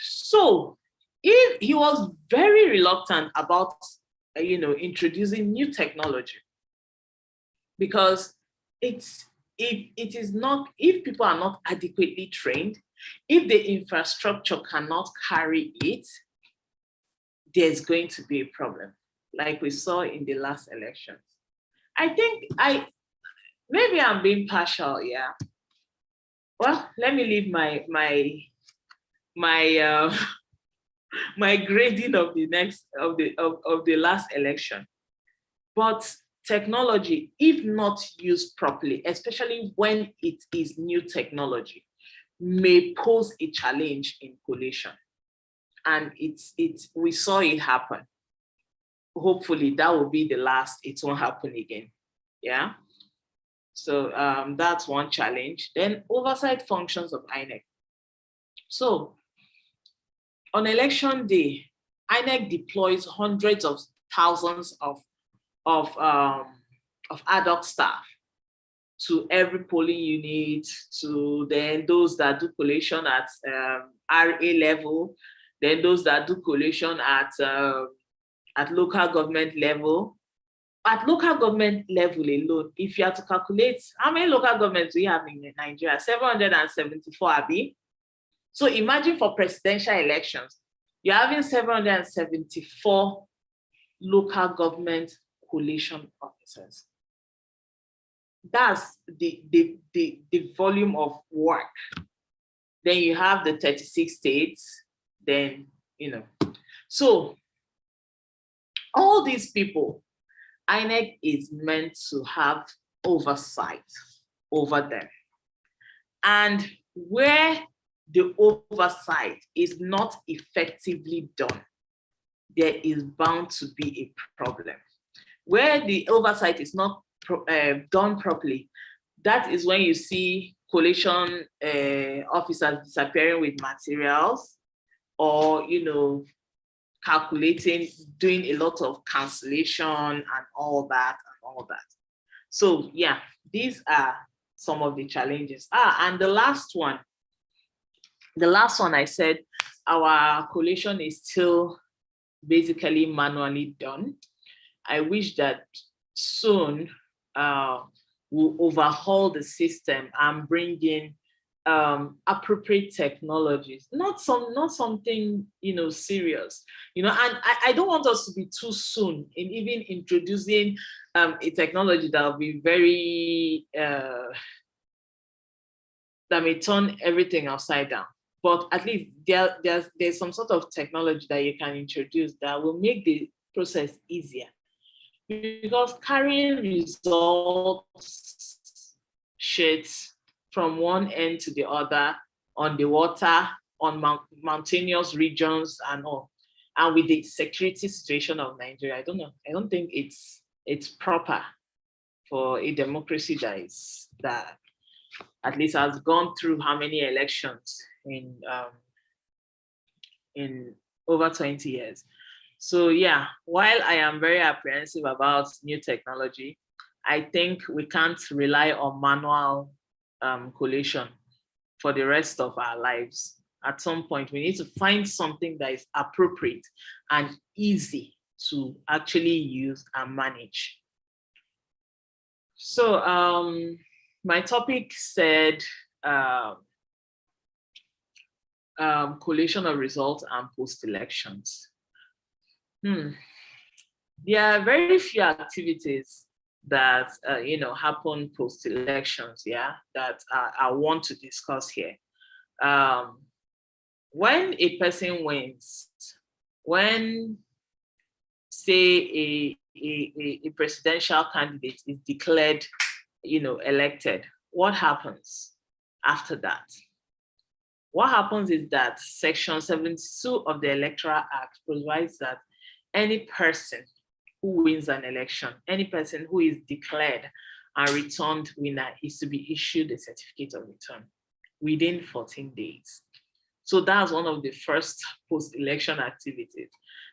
So if he was very reluctant about introducing new technology, because it is not, if people are not adequately trained, if the infrastructure cannot carry it, there's going to be a problem, like we saw in the last elections. I think maybe I'm being partial, yeah. Well, let me leave my my grading of the last election. But technology, if not used properly, especially when it is new technology, may pose a challenge in collation. And we saw it happen. Hopefully that will be the last, it won't happen again. Yeah. So that's one challenge. Then oversight functions of INEC. So on election day, INEC deploys hundreds of thousands of ad hoc staff to every polling unit, to then those that do collation at RA level, then those that do collation at local government level. At local government level alone, if you have to calculate how many local governments we have in Nigeria, 774 Abi. So imagine for presidential elections, you're having 774 local government collation officers. That's the volume of work. Then you have the 36 states, then, So all these people, INEC is meant to have oversight over them. And where the oversight is not effectively done, there is bound to be a problem. Where the oversight is not done properly, that is when you see collation officers disappearing with materials. or, calculating, doing a lot of cancellation and all that. So yeah, these are some of the challenges. And the last one I said, our collation is still basically manually done. I wish that soon we'll overhaul the system and bring in appropriate technologies, not something serious, and I don't want us to be too soon in even introducing a technology that will be very that may turn everything upside down. But at least there's some sort of technology that you can introduce that will make the process easier, because carrying results sheets from one end to the other on the water, on mountainous regions and all, and with the security situation of Nigeria, I don't think it's proper for a democracy that at least has gone through how many elections in over 20 years. So yeah, while I am very apprehensive about new technology, I think we can't rely on manual collation for the rest of our lives. At some point, we need to find something that is appropriate and easy to actually use and manage. So my topic said collation of results and post-elections. There are very few activities that happen post-elections, that I want to discuss here. When a person wins, when say a presidential candidate is declared, elected, what happens after that? What happens is that Section 72 of the Electoral Act provides that any person who wins an election, any person who is declared and returned winner, is to be issued a certificate of return within 14 days. So that's one of the first post-election activities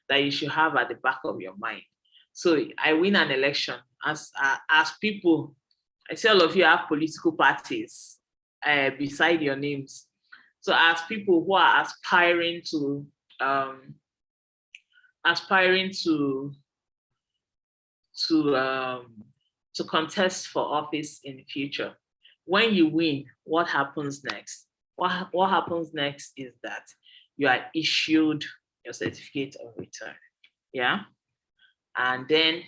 that you should have at the back of your mind. So I win an election. As people, I see all of you have political parties beside your names. So as people who are aspiring to contest for office in the future, when you win, what happens next? What happens next is that you are issued your certificate of return. Yeah. And then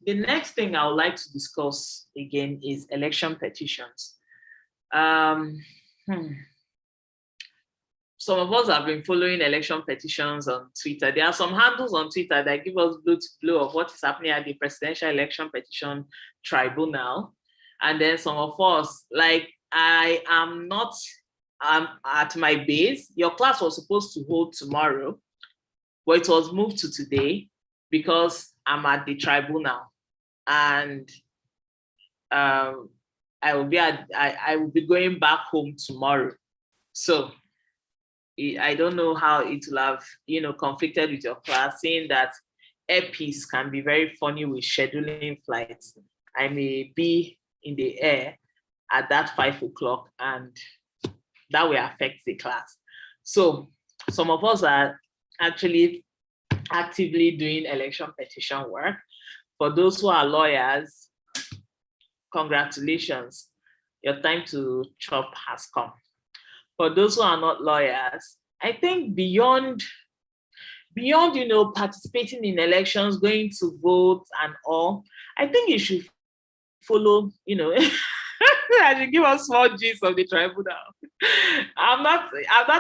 the next thing I would like to discuss again is election petitions. Some of us have been following election petitions on Twitter. There are some handles on Twitter that give us blow to blow of what is happening at the Presidential Election Petition Tribunal. And then some of us, like, I am not at my base. Your class was supposed to hold tomorrow, but it was moved to today because I'm at the tribunal, and I will be going back home tomorrow. So I don't know how it will have, conflicted with your class, saying that airpiece can be very funny with scheduling flights. I may be in the air at that 5 o'clock, and that will affect the class. So some of us are actually actively doing election petition work. For those who are lawyers, congratulations, your time to chop has come. For those who are not lawyers, I think beyond participating in elections, going to vote and all, I think you should follow, I should give us small gist of the tribunal. I'm not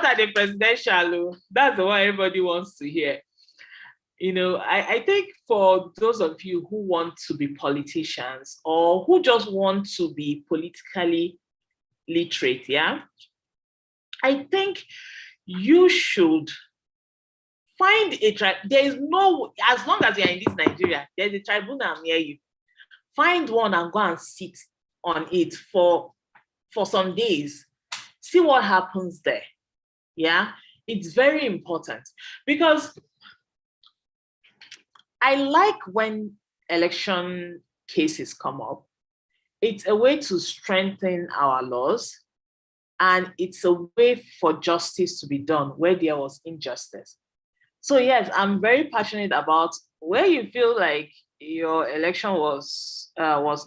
at the presidential, that's the one everybody wants to hear. I think for those of you who want to be politicians or who just want to be politically literate, I think you should find there is no, as long as you're in this Nigeria, there's a tribunal near you. Find one and go and sit on it for some days. See what happens there. Yeah. It's very important because I like when election cases come up. It's a way to strengthen our laws, and it's a way for justice to be done where there was injustice. So yes, I'm very passionate about where you feel like your election was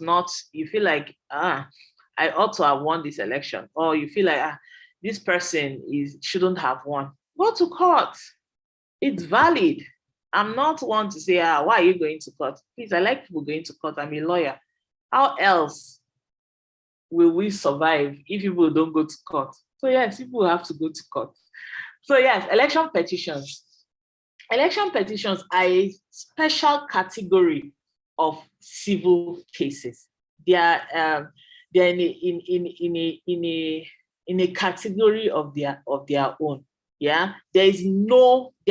not, you feel like, I ought to have won this election, or you feel like this person shouldn't have won. Go to court. It's valid. I'm not one to say, why are you going to court? Please, I like people going to court. I'm a lawyer. How else will we survive if people don't go to court? So yes, people have to go to court. So yes, election petitions. Election petitions are a special category of civil cases. They are they're in a category of their own. Yeah, there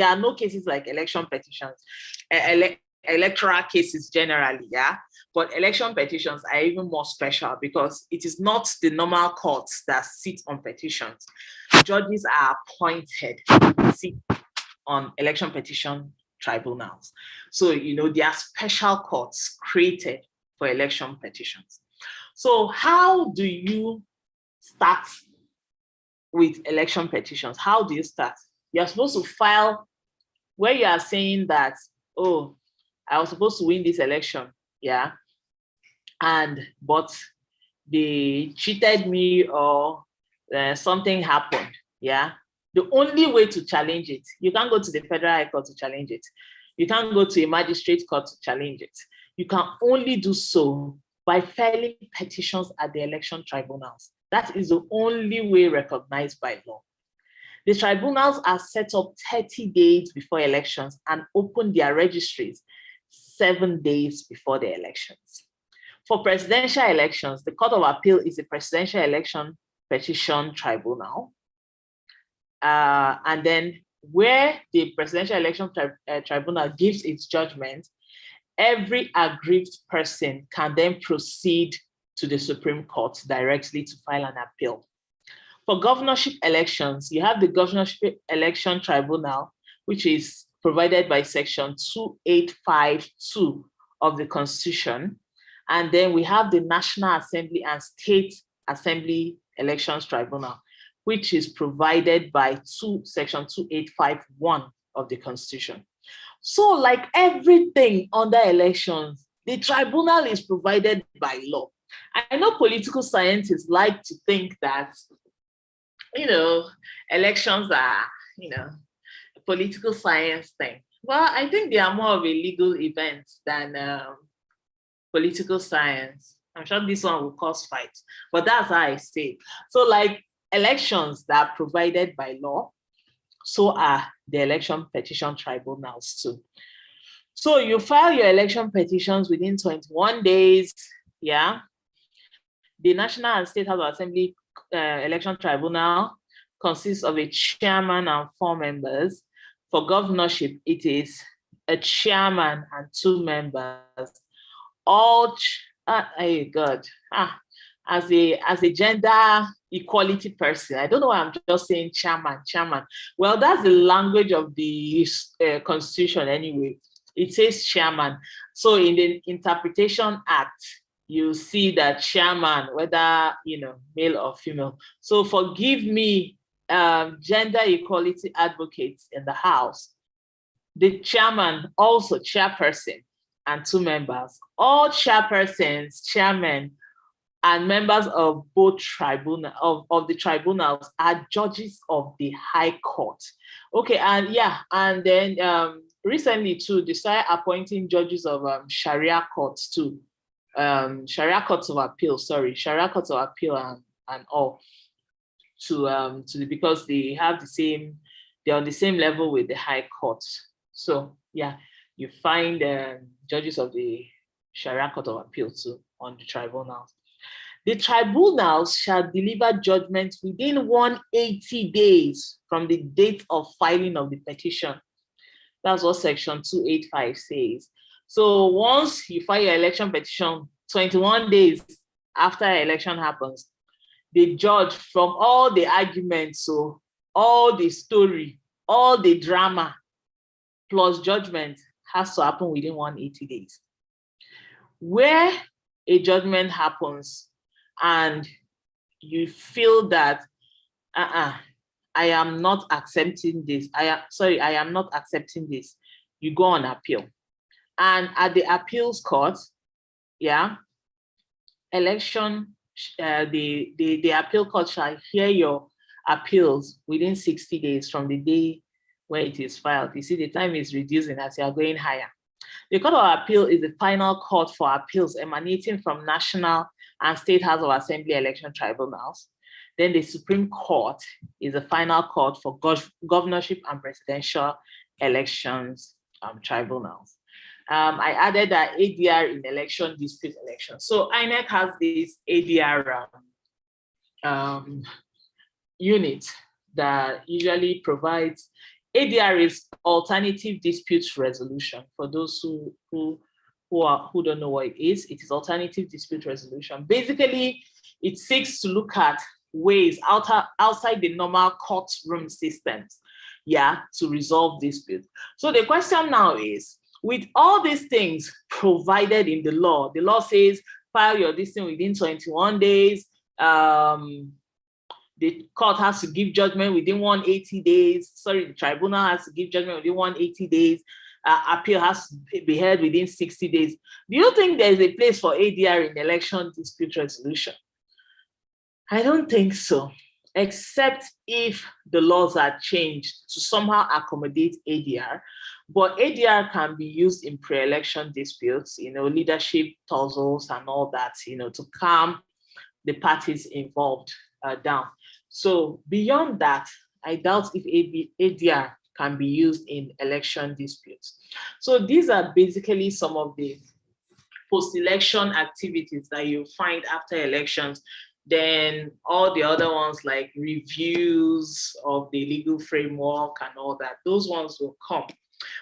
are no cases like election petitions, electoral cases generally. Yeah, but election petitions are even more special because it is not the normal courts that sit on petitions. Judges are appointed to sit on election petition tribunals. So, there are special courts created for election petitions. So how do you start with election petitions? How do you start? You're supposed to file where you are saying that, oh, I was supposed to win this election, yeah, but they cheated me, or something happened, yeah. The only way to challenge it, you can't go to the Federal High Court to challenge it. You can't go to a magistrate court to challenge it. You can only do so by filing petitions at the election tribunals. That is the only way recognized by law. The tribunals are set up 30 days before elections and open their registries 7 days before the elections. For presidential elections, the Court of Appeal is a presidential election petition tribunal. And then where the presidential election tribunal gives its judgment, every aggrieved person can then proceed to the Supreme Court directly to file an appeal. For governorship elections, you have the Governorship Election Tribunal, which is provided by Section 2852 of the Constitution. And then we have the National Assembly and State Assembly Elections Tribunal, which is provided by Section 2851 of the Constitution. So like everything under elections, the tribunal is provided by law. I know political scientists like to think that, elections are, a political science thing. Well, I think they are more of a legal event than political science. I'm sure this one will cause fights, but that's how I say it. So like elections that are provided by law, so are the election petition tribunals too. So you file your election petitions within 21 days, yeah. The National and State House of Assembly Election Tribunal consists of a chairman and 4 members. For governorship, it is a chairman and 2 members. All, as a gender equality person, I don't know why I'm just saying chairman. Well, that's the language of the Constitution anyway. It says chairman. So in the Interpretation Act, you see that chairman, whether male or female. So forgive me, gender equality advocates in the House. The chairman, also chairperson, and 2 members. All chairpersons, chairmen, and members of both of the tribunals are judges of the High Court. Okay, and then recently too, they started appointing judges of Sharia courts too. Sharia courts of appeal and all because they're on the same level with the High Courts. So yeah, you find judges of the Sharia Court of Appeal too on the tribunals. The tribunals shall deliver judgment within 180 days from the date of filing of the petition. That's what Section 285 says. So once you file your election petition, 21 days after election happens, the judge, from all the arguments, so all the story, all the drama plus judgment has to happen within 180 days. Where a judgment happens and you feel that I am not accepting this. I am not accepting this. You go on appeal. And at the appeals court, yeah, the appeal court shall hear your appeals within 60 days from the day where it is filed. You see, the time is reducing as you are going higher. The Court of Appeal is the final court for appeals emanating from national and state House of Assembly election tribunals. Then the Supreme Court is the final court for governorship and presidential elections tribunals. I added that ADR in election dispute elections. So INEC has this ADR unit that usually provides. ADR is alternative dispute resolution. For those who don't know what it is alternative dispute resolution. Basically, it seeks to look at ways outside the normal courtroom systems, yeah, to resolve disputes. So the question now is, with all these things provided in the law says file your listing within 21 days. The court has to give judgment within 180 days. Sorry, the tribunal has to give judgment within 180 days. Appeal has to be heard within 60 days. Do you think there's a place for ADR in election dispute resolution? I don't think so, except if the laws are changed to somehow accommodate ADR. But ADR can be used in pre-election disputes, leadership tussles and all that, to calm the parties involved down. So beyond that, I doubt if ADR can be used in election disputes. So these are basically some of the post-election activities that you find after elections. Then all the other ones like reviews of the legal framework and all that, those ones will come.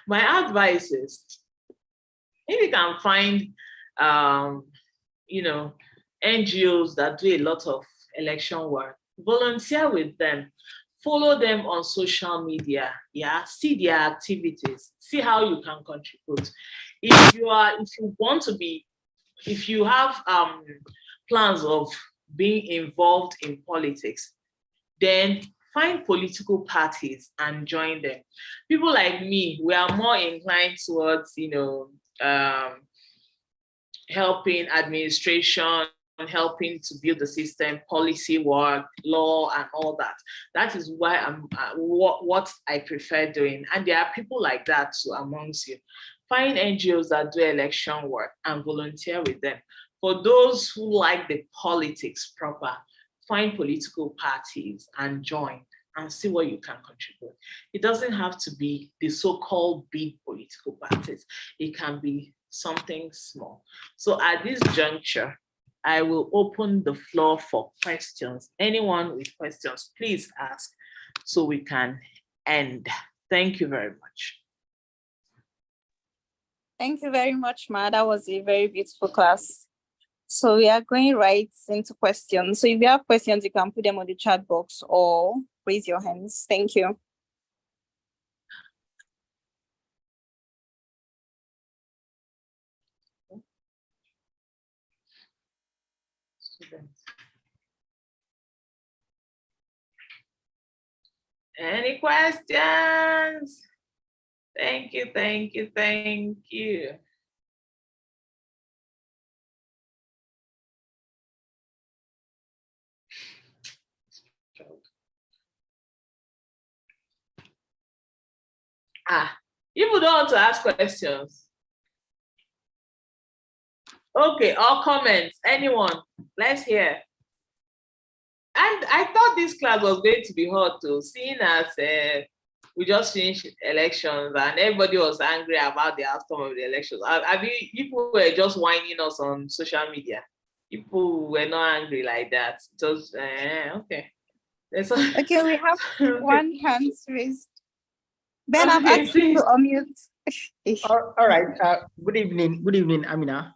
My advice is, if you can find, NGOs that do a lot of election work, volunteer with them, follow them on social media, yeah, see their activities, see how you can contribute. If you have plans of being involved in politics, then find political parties and join them. People like me, we are more inclined towards, helping administration, helping to build the system, policy work, law, and all that. That is why I'm what I prefer doing. And there are people like that too amongst you. Find NGOs that do election work and volunteer with them. For those who like the politics proper, find political parties and join and see what you can contribute. It doesn't have to be the so-called big political parties. It can be something small. So at this juncture, I will open the floor for questions. Anyone with questions, please ask so we can end. Thank you very much. Thank you very much, Ma. That was a very beautiful class. So we are going right into questions. So if you have questions, you can put them on the chat box or raise your hands. Thank you. Any questions? Thank you, thank you, thank you. People don't want to ask questions. Okay, or comments, anyone, let's hear. And I thought this class was going to be hot too, seeing as we just finished elections and everybody was angry about the outcome of the elections. I mean, people were just whining us on social media. People were not angry like that. Just okay. Okay, we have one hand raised. Ben, I'm Okay, asking you to unmute. All right. Good evening, Amina.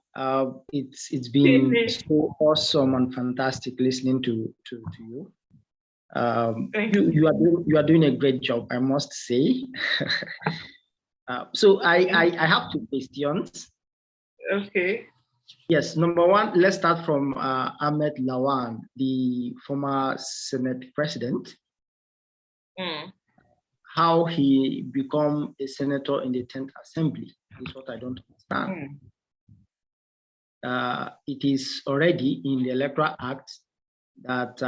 It's been so awesome and fantastic listening to you. Thank You are doing a great job, I must say. So I have two questions. Okay. Yes, number one, let's start from Ahmed Lawan, the former Senate president. How he become a senator in the 10th Assembly is what I don't understand. It is already in the Electoral Act that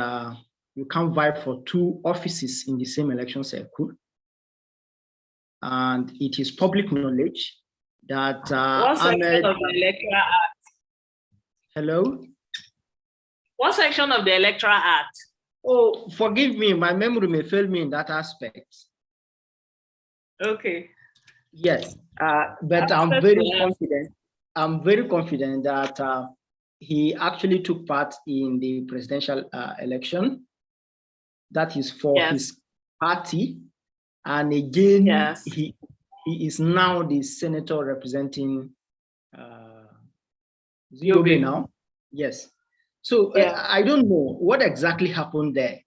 you can't vie for two offices in the same election cycle. And it is public knowledge that What section Ahmed, of the Electoral Act? Hello? What section of the Electoral Act? Oh, forgive me, my memory may fail me in that aspect. Okay. Yes, but I'm very confident. I'm very confident that he actually took part in the presidential election. That is for his party, and again, he is now the senator representing Yobe now. Yes. So I don't know what exactly happened there.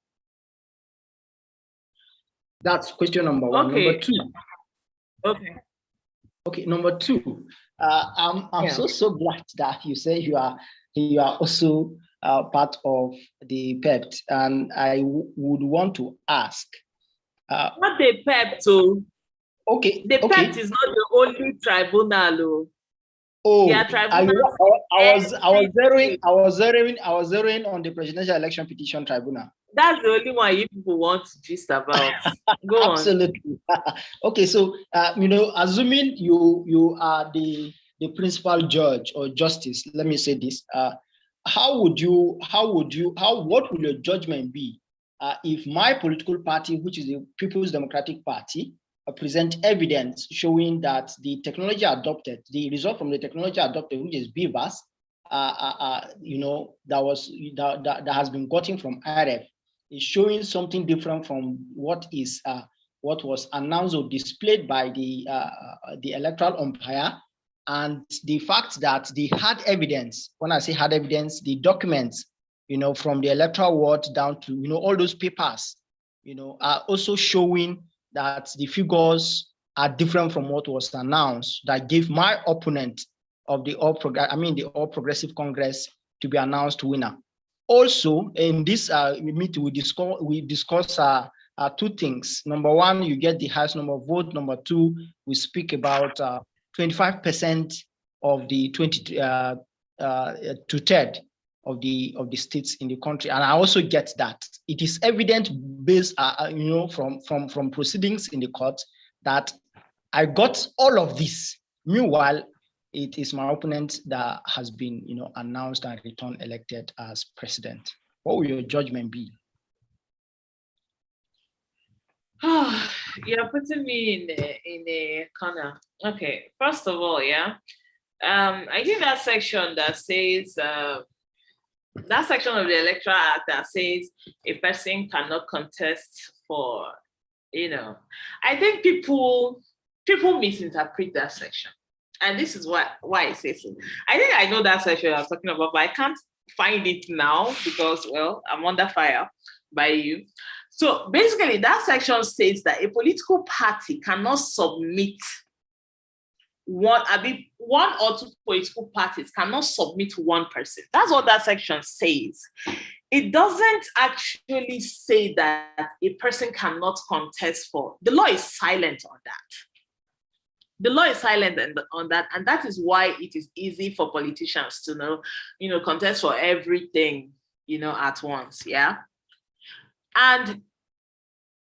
That's question number one. Okay. Number two. Okay. Okay. Number two. I'm so glad that you say you are also part of the PEPT, and I would want to ask. What the PEPT? So okay. The PEPT is not the only tribunal. Oh, I was zeroing on the Presidential Election Petition Tribunal. That's the only one you people want to gist about. Go Absolutely. Okay, so assuming you are the principal judge or justice, let me say this. What will your judgment be if my political party, which is the People's Democratic Party, present evidence showing that the technology adopted, the result from the technology adopted, which is BVAS, that has been gotten from IRF, is showing something different from what was announced or displayed by the electoral umpire, and the fact that the hard evidence, when I say hard evidence, the documents, from the electoral ward down to all those papers, are also showing that the figures are different from what was announced, that gave my opponent of the All Progressive Congress to be announced winner. Also, in this meeting, we discuss two things. Number one, you get the highest number of votes. Number two, we speak about 25% of the 2/3 of the states in the country, and I also get that it is evident based, from proceedings in the court that I got all of this. Meanwhile, it is my opponent that has been, announced and returned elected as president. What will your judgment be? You're putting me in a corner. Okay, first of all, I think that section that says that section of the Electoral Act that says a person cannot contest for, I think people misinterpret that section. And this is why I say so. I think I know that section I'm talking about, but I can't find it now because, well, I'm under fire by you. So basically, that section states that a political party cannot submit one or two political parties cannot submit one person. That's what that section says. It doesn't actually say that a person cannot contest for. The law is silent on that. The law is silent on that, and that is why it is easy for politicians to contest for everything, at once, yeah? And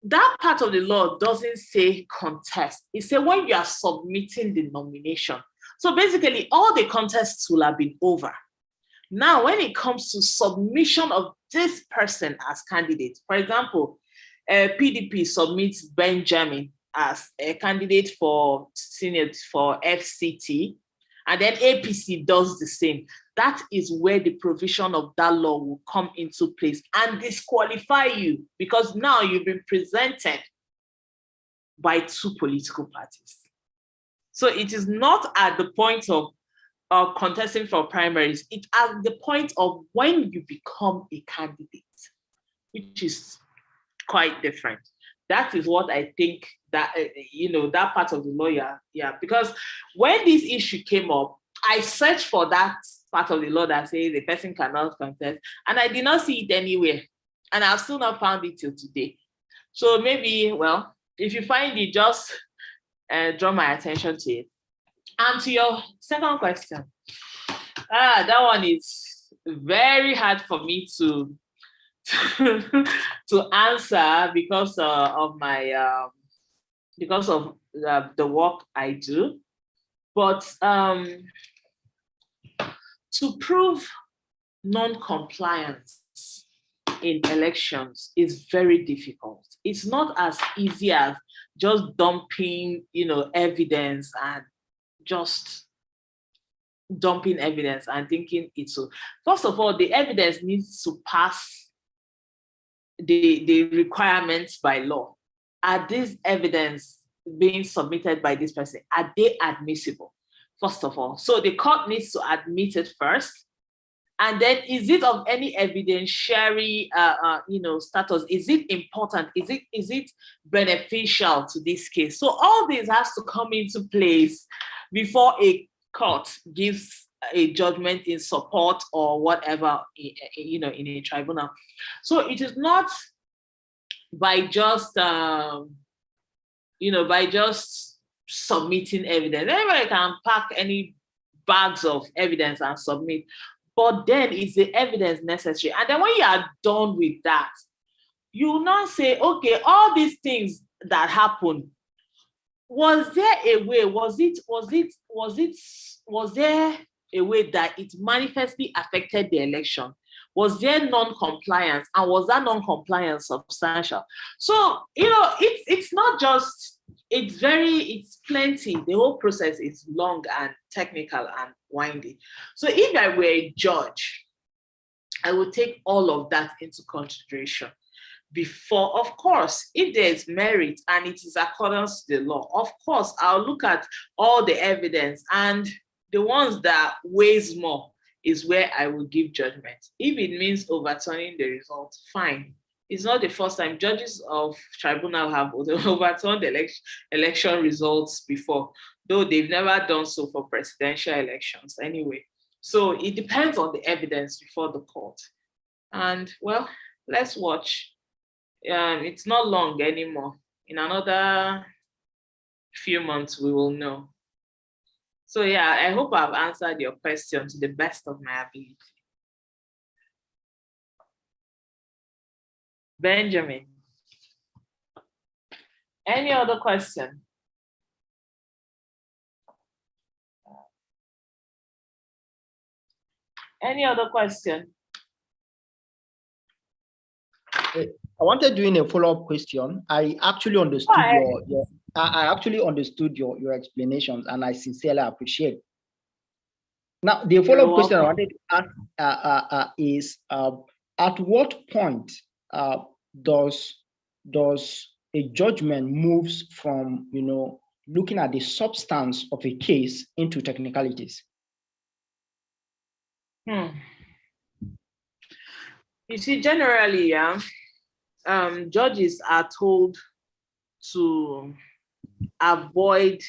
that part of the law doesn't say contest. It says when you are submitting the nomination. So basically, all the contests will have been over. Now, when it comes to submission of this person as candidate, for example, PDP submits Benjamin as a candidate for Senate for FCT, and then APC does the same. That is where the provision of that law will come into place and disqualify you, because now you've been presented by two political parties. So it is not at the point of contesting for primaries. It's at the point of when you become a candidate, which is quite different. That is what I think that, that part of the law, yeah. Because when this issue came up, I searched for that part of the law that says the person cannot contest, and I did not see it anywhere. And I've still not found it till today. So maybe, well, if you find it, just draw my attention to it. And to your second question, that one is very hard for me to to answer because of my because of the work I do. But to prove non-compliance in elections is very difficult. It's not as easy as just dumping, evidence and just dumping evidence and thinking it's so. First of all, the evidence needs to pass the requirements by law. Are this evidence being submitted by this person? Are they admissible? First of all, so the court needs to admit it first. And then, is it of any evidentiary, status? Is it important? Is it beneficial to this case? So all this has to come into place before a court gives a judgment in support or whatever, in a tribunal. So it is not by just, by just submitting evidence. Anybody can pack any bags of evidence and submit. But then is the evidence necessary? And then when you are done with that, you will now say, okay, all these things that happened, was there a way, was there a way that it manifestly affected the election? Was there non-compliance? And was that non-compliance substantial? So, it's not just, it's plenty. The whole process is long and technical and windy. So if I were a judge, I would take all of that into consideration before. Of course, if there's merit and it is accordance to the law, of course, I'll look at all the evidence, and the ones that weighs more is where I will give judgment. If it means overturning the result, fine. It's not the first time. Judges of tribunal have overturned election results before, though they've never done so for presidential elections anyway. So it depends on the evidence before the court. And well, let's watch. It's not long anymore. In another few months, we will know. So yeah, I hope I've answered your question to the best of my ability. Benjamin, any other question? Any other question? I wanted doing a follow-up question. I actually understood your explanations, and I sincerely appreciate. Now, the follow-up question I wanted to ask is, at what point does a judgment moves from looking at the substance of a case into technicalities? You see, generally, judges are told to avoid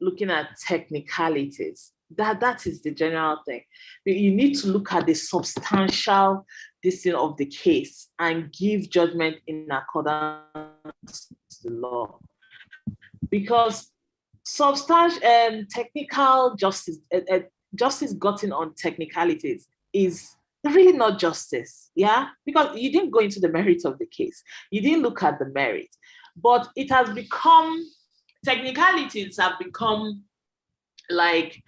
looking at technicalities. That is the general thing. You need to look at the substantial thing of the case and give judgment in accordance to the law. Because technical justice, justice gotten on technicalities is really not justice, yeah? Because you didn't go into the merit of the case. You didn't look at the merit. But it has become, technicalities have become like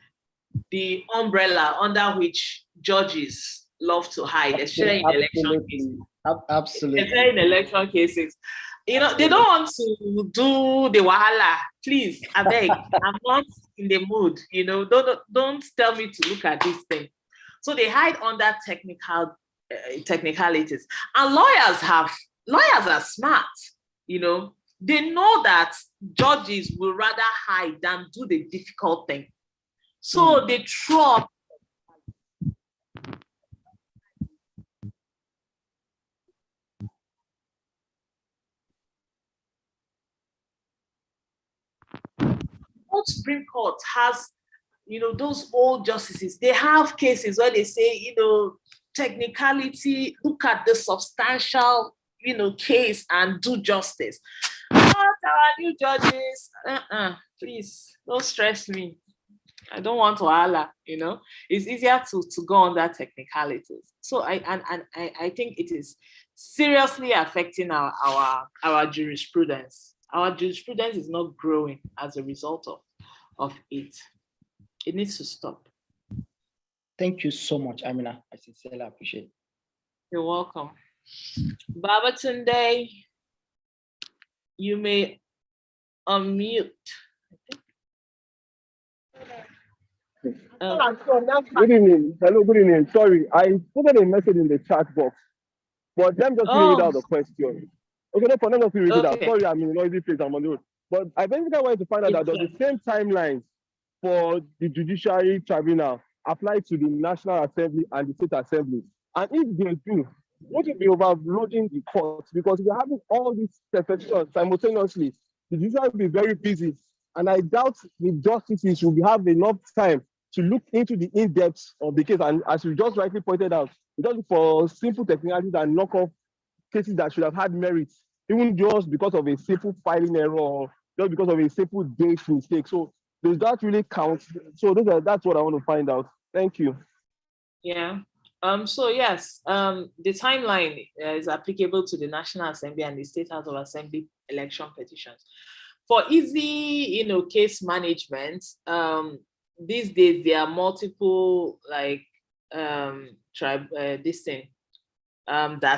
the umbrella under which judges love to hide, especially in election cases. Absolutely. Especially in election cases. They don't want to do the wahala. Please, I beg. I'm not in the mood. Don't tell me to look at this thing. So they hide under technicalities. And lawyers are smart. They know that judges will rather hide than do the difficult thing. So they throw up. old Supreme Court has, those old justices, they have cases where they say, technicality, look at the substantial, case and do justice. Not our new judges. Please, don't stress me. I don't want to holler, It's easier to go on that technicalities. So I think it is seriously affecting our jurisprudence. Our jurisprudence is not growing as a result of it. It needs to stop. Thank you so much, Amina. I sincerely appreciate it. You're welcome. Babatunde, you may unmute. Good evening. Hello, good evening. Sorry, I put a message in the chat box, but let me just read out the question. Okay, no problem. Let me read it out. Sorry, I'm in a noisy place. I'm on the road. But I basically wanted to find out that does the same timelines for the Judiciary Tribunal apply to the National Assembly and the State Assembly? And if they do, would it be overloading the courts? Because if you're having all these sessions simultaneously, the judiciary will be very busy. And I doubt the justices will have enough time to look into the in-depth of the case. And as you just rightly pointed out, just for simple technicalities and knock-off cases that should have had merit, even just because of a simple filing error or just because of a simple date mistake. So does that really count? So that's what I want to find out. Thank you. Yeah. So yes, the timeline is applicable to the National Assembly and the State House of Assembly election petitions. For easy, case management, these days there are multiple that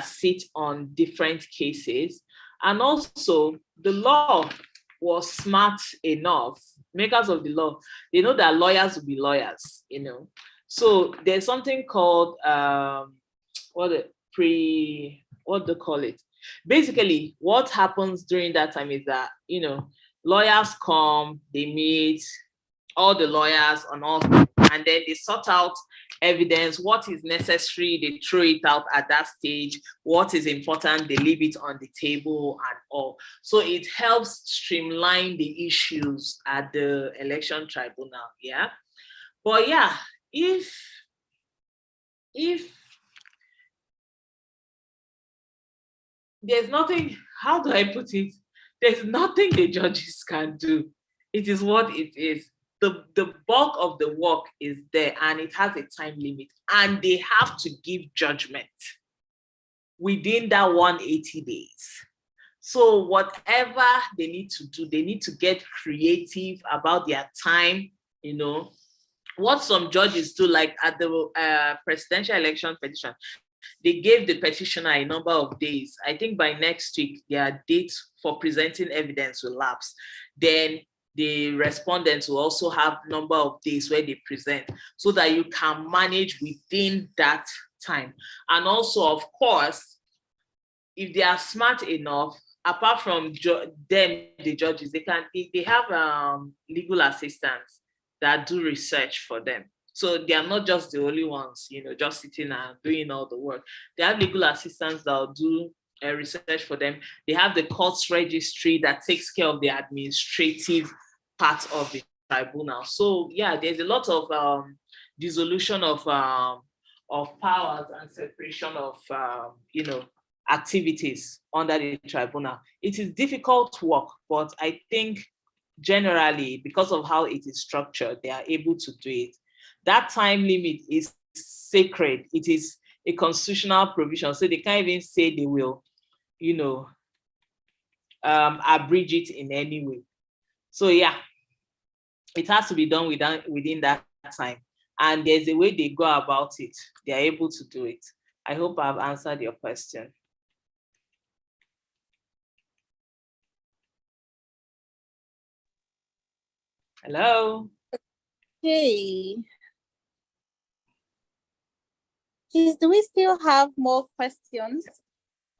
sit on different cases, and also the law was smart enough. Makers of the law, they know that lawyers will be lawyers, So there's something called what they call it. Basically, what happens during that time is that lawyers come, they meet all the lawyers on all, and then they sort out evidence, what is necessary, they throw it out at that stage, what is important, they leave it on the table and all. So it helps streamline the issues at the election tribunal, yeah? But yeah, if there's nothing, how do I put it? There's nothing the judges can do. It is what it is. The bulk of the work is there and it has a time limit, and they have to give judgment within that 180 days. So whatever they need to do, they need to get creative about their time, What some judges do, like at the presidential election petition, they gave the petitioner a number of days. I think by next week, their date for presenting evidence will lapse. Then the respondents will also have a number of days where they present, so that you can manage within that time. And also, of course, if they are smart enough, apart from them, the judges, they have legal assistants that do research for them. So they are not just the only ones, just sitting and doing all the work. They have legal assistants that will do research for them. They have the courts registry that takes care of the administrative part of the tribunal. So yeah, there's a lot of dissolution of powers and separation of activities under the tribunal. It is difficult work, but I think generally, because of how it is structured, they are able to do it. That time limit is sacred. It is a constitutional provision, so they can't even say they will, abridge it in any way. So yeah, it has to be done within that time. And there's a way they go about it. They are able to do it. I hope I've answered your question. Hello. Hey. Please, do we still have more questions?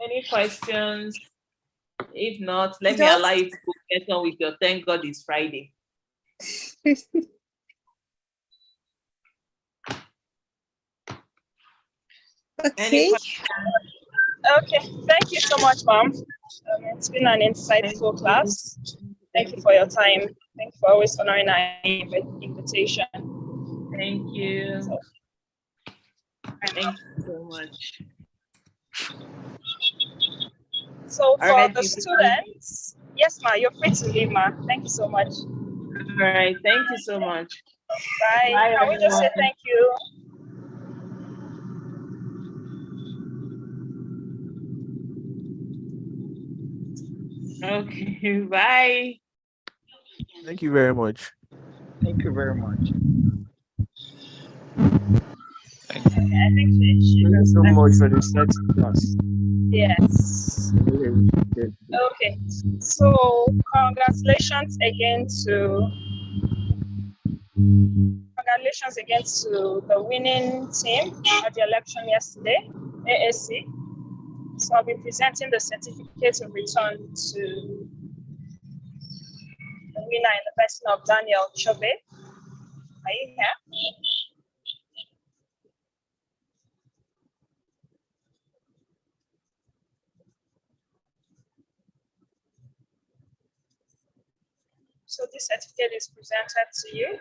Any questions? If not, let me allow you to get on with your thank God it's Friday. Okay. Okay, thank you so much, ma'am. It's been an insightful class. Thank you for your time. Thank you for always honoring our invitation. Thank you. Thank you so much. So for right, the students, yes, ma, you're free to leave, ma. Thank you so much. All right, thank you so much. Bye. Bye, Can we just say everyone. thank you? Okay, bye. Thank you very much. Thank you very much. Okay, I think she Thank you so much for the set class. yes. Okay. So congratulations again to the winning team at the election yesterday, AAC. So I'll be presenting the certificate of return to the winner in the person of Daniel Chobe. Are you here? So this certificate is presented to you.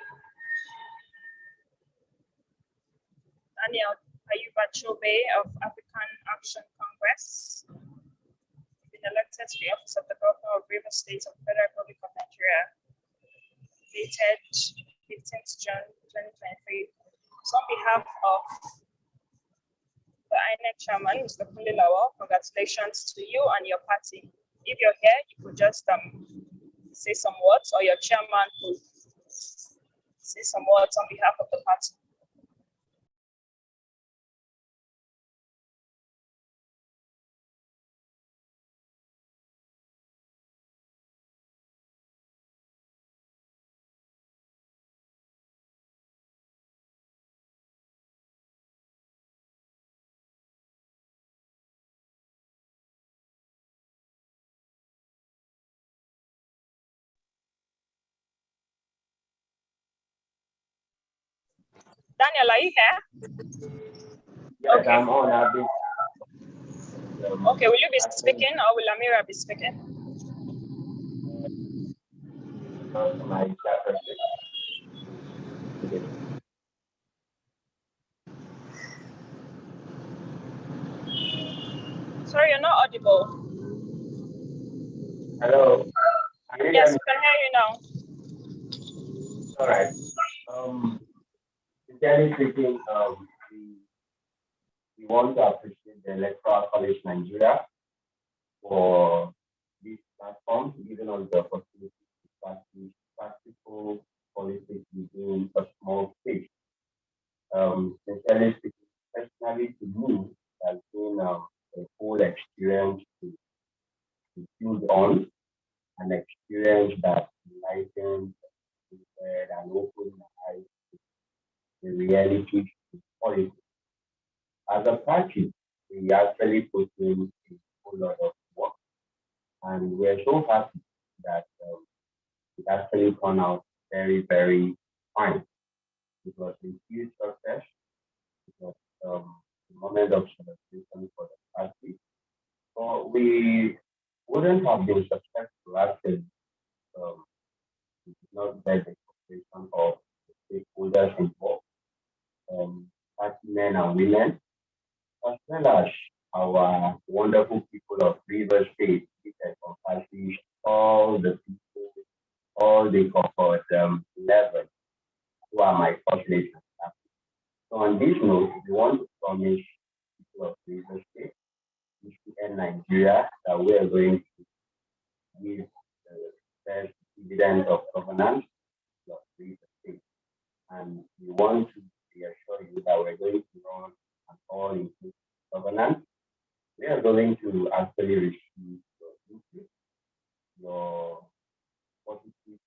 Daniel Ayuba Chobe of African Action Congress, been elected to the office of the Governor of Rivers State of the Federal Republic of Nigeria, dated 15th June 2023. So on behalf of the INEC chairman, Mr. Kunle Lawal, congratulations to you and your party. If you're here, you could just say some words, or your chairman could say some words on behalf of the party. Daniel, are you here? Yes, okay. I'm on. Okay, will you be speaking or will Amira be speaking? My Sorry, you're not audible. Hello. Yes, we can hear you now. All right. Sincerely speaking, we want to appreciate the Electoral College Nigeria for this platform, giving us the opportunity to practice practical politics within a small space. Sincerely speaking, personally to me, it has been a whole experience to build on, an experience that enlightens and opens my eyes to the reality of politics. As a party, we actually put in a whole lot of work, and we're so happy that it actually turned out very, very fine. It was a huge success. It was a moment of celebration for the party. So we wouldn't have been successful actually if we did not get the cooperation of the stakeholders involved, party men and women, as well as our wonderful people of Rivers State, which encompasses all the people, all the cohort 11 who are my population. So on this note, we want to promise people of Rivers State, and Nigeria, that we are going to give the first dividend of governance of Rivers State. And we want to reassure you that we're going to run an all-inclusive governance. We are going to actually receive your input, your positive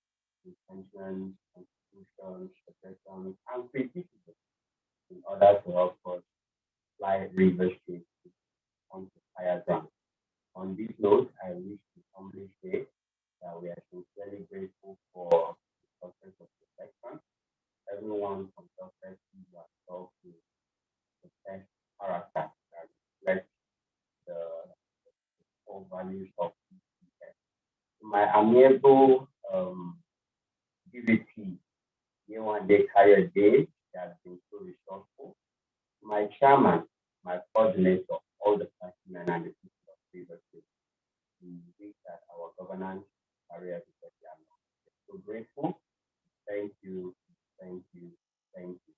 intentions, contributions, suggestions, and criticism in order to help us fly Rivers State onto higher ground. On this note, I wish to humbly say that we are sincerely grateful for the success of the election. Everyone from success sees ourselves to the best character that reflects the core values of my amiable a day. He has been so resourceful. My chairman, my coordinator, all the countrymen and the people of Rivers State, we wish that our governance career because we are so grateful. Thank you, thank you, thank you.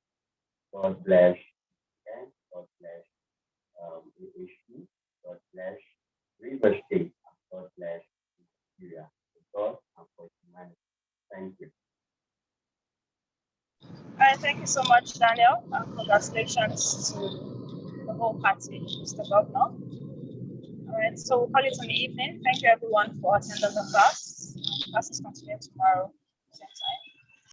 God bless and God bless AHU, God bless River State, and God bless Nigeria. For God and for humanity. Thank you. All right, thank you so much, Daniel. Congratulations to the whole party, Mr. Governor. All right, so we'll call it in the evening. Thank you, everyone, for attending the class. Class is continuing tomorrow, same time.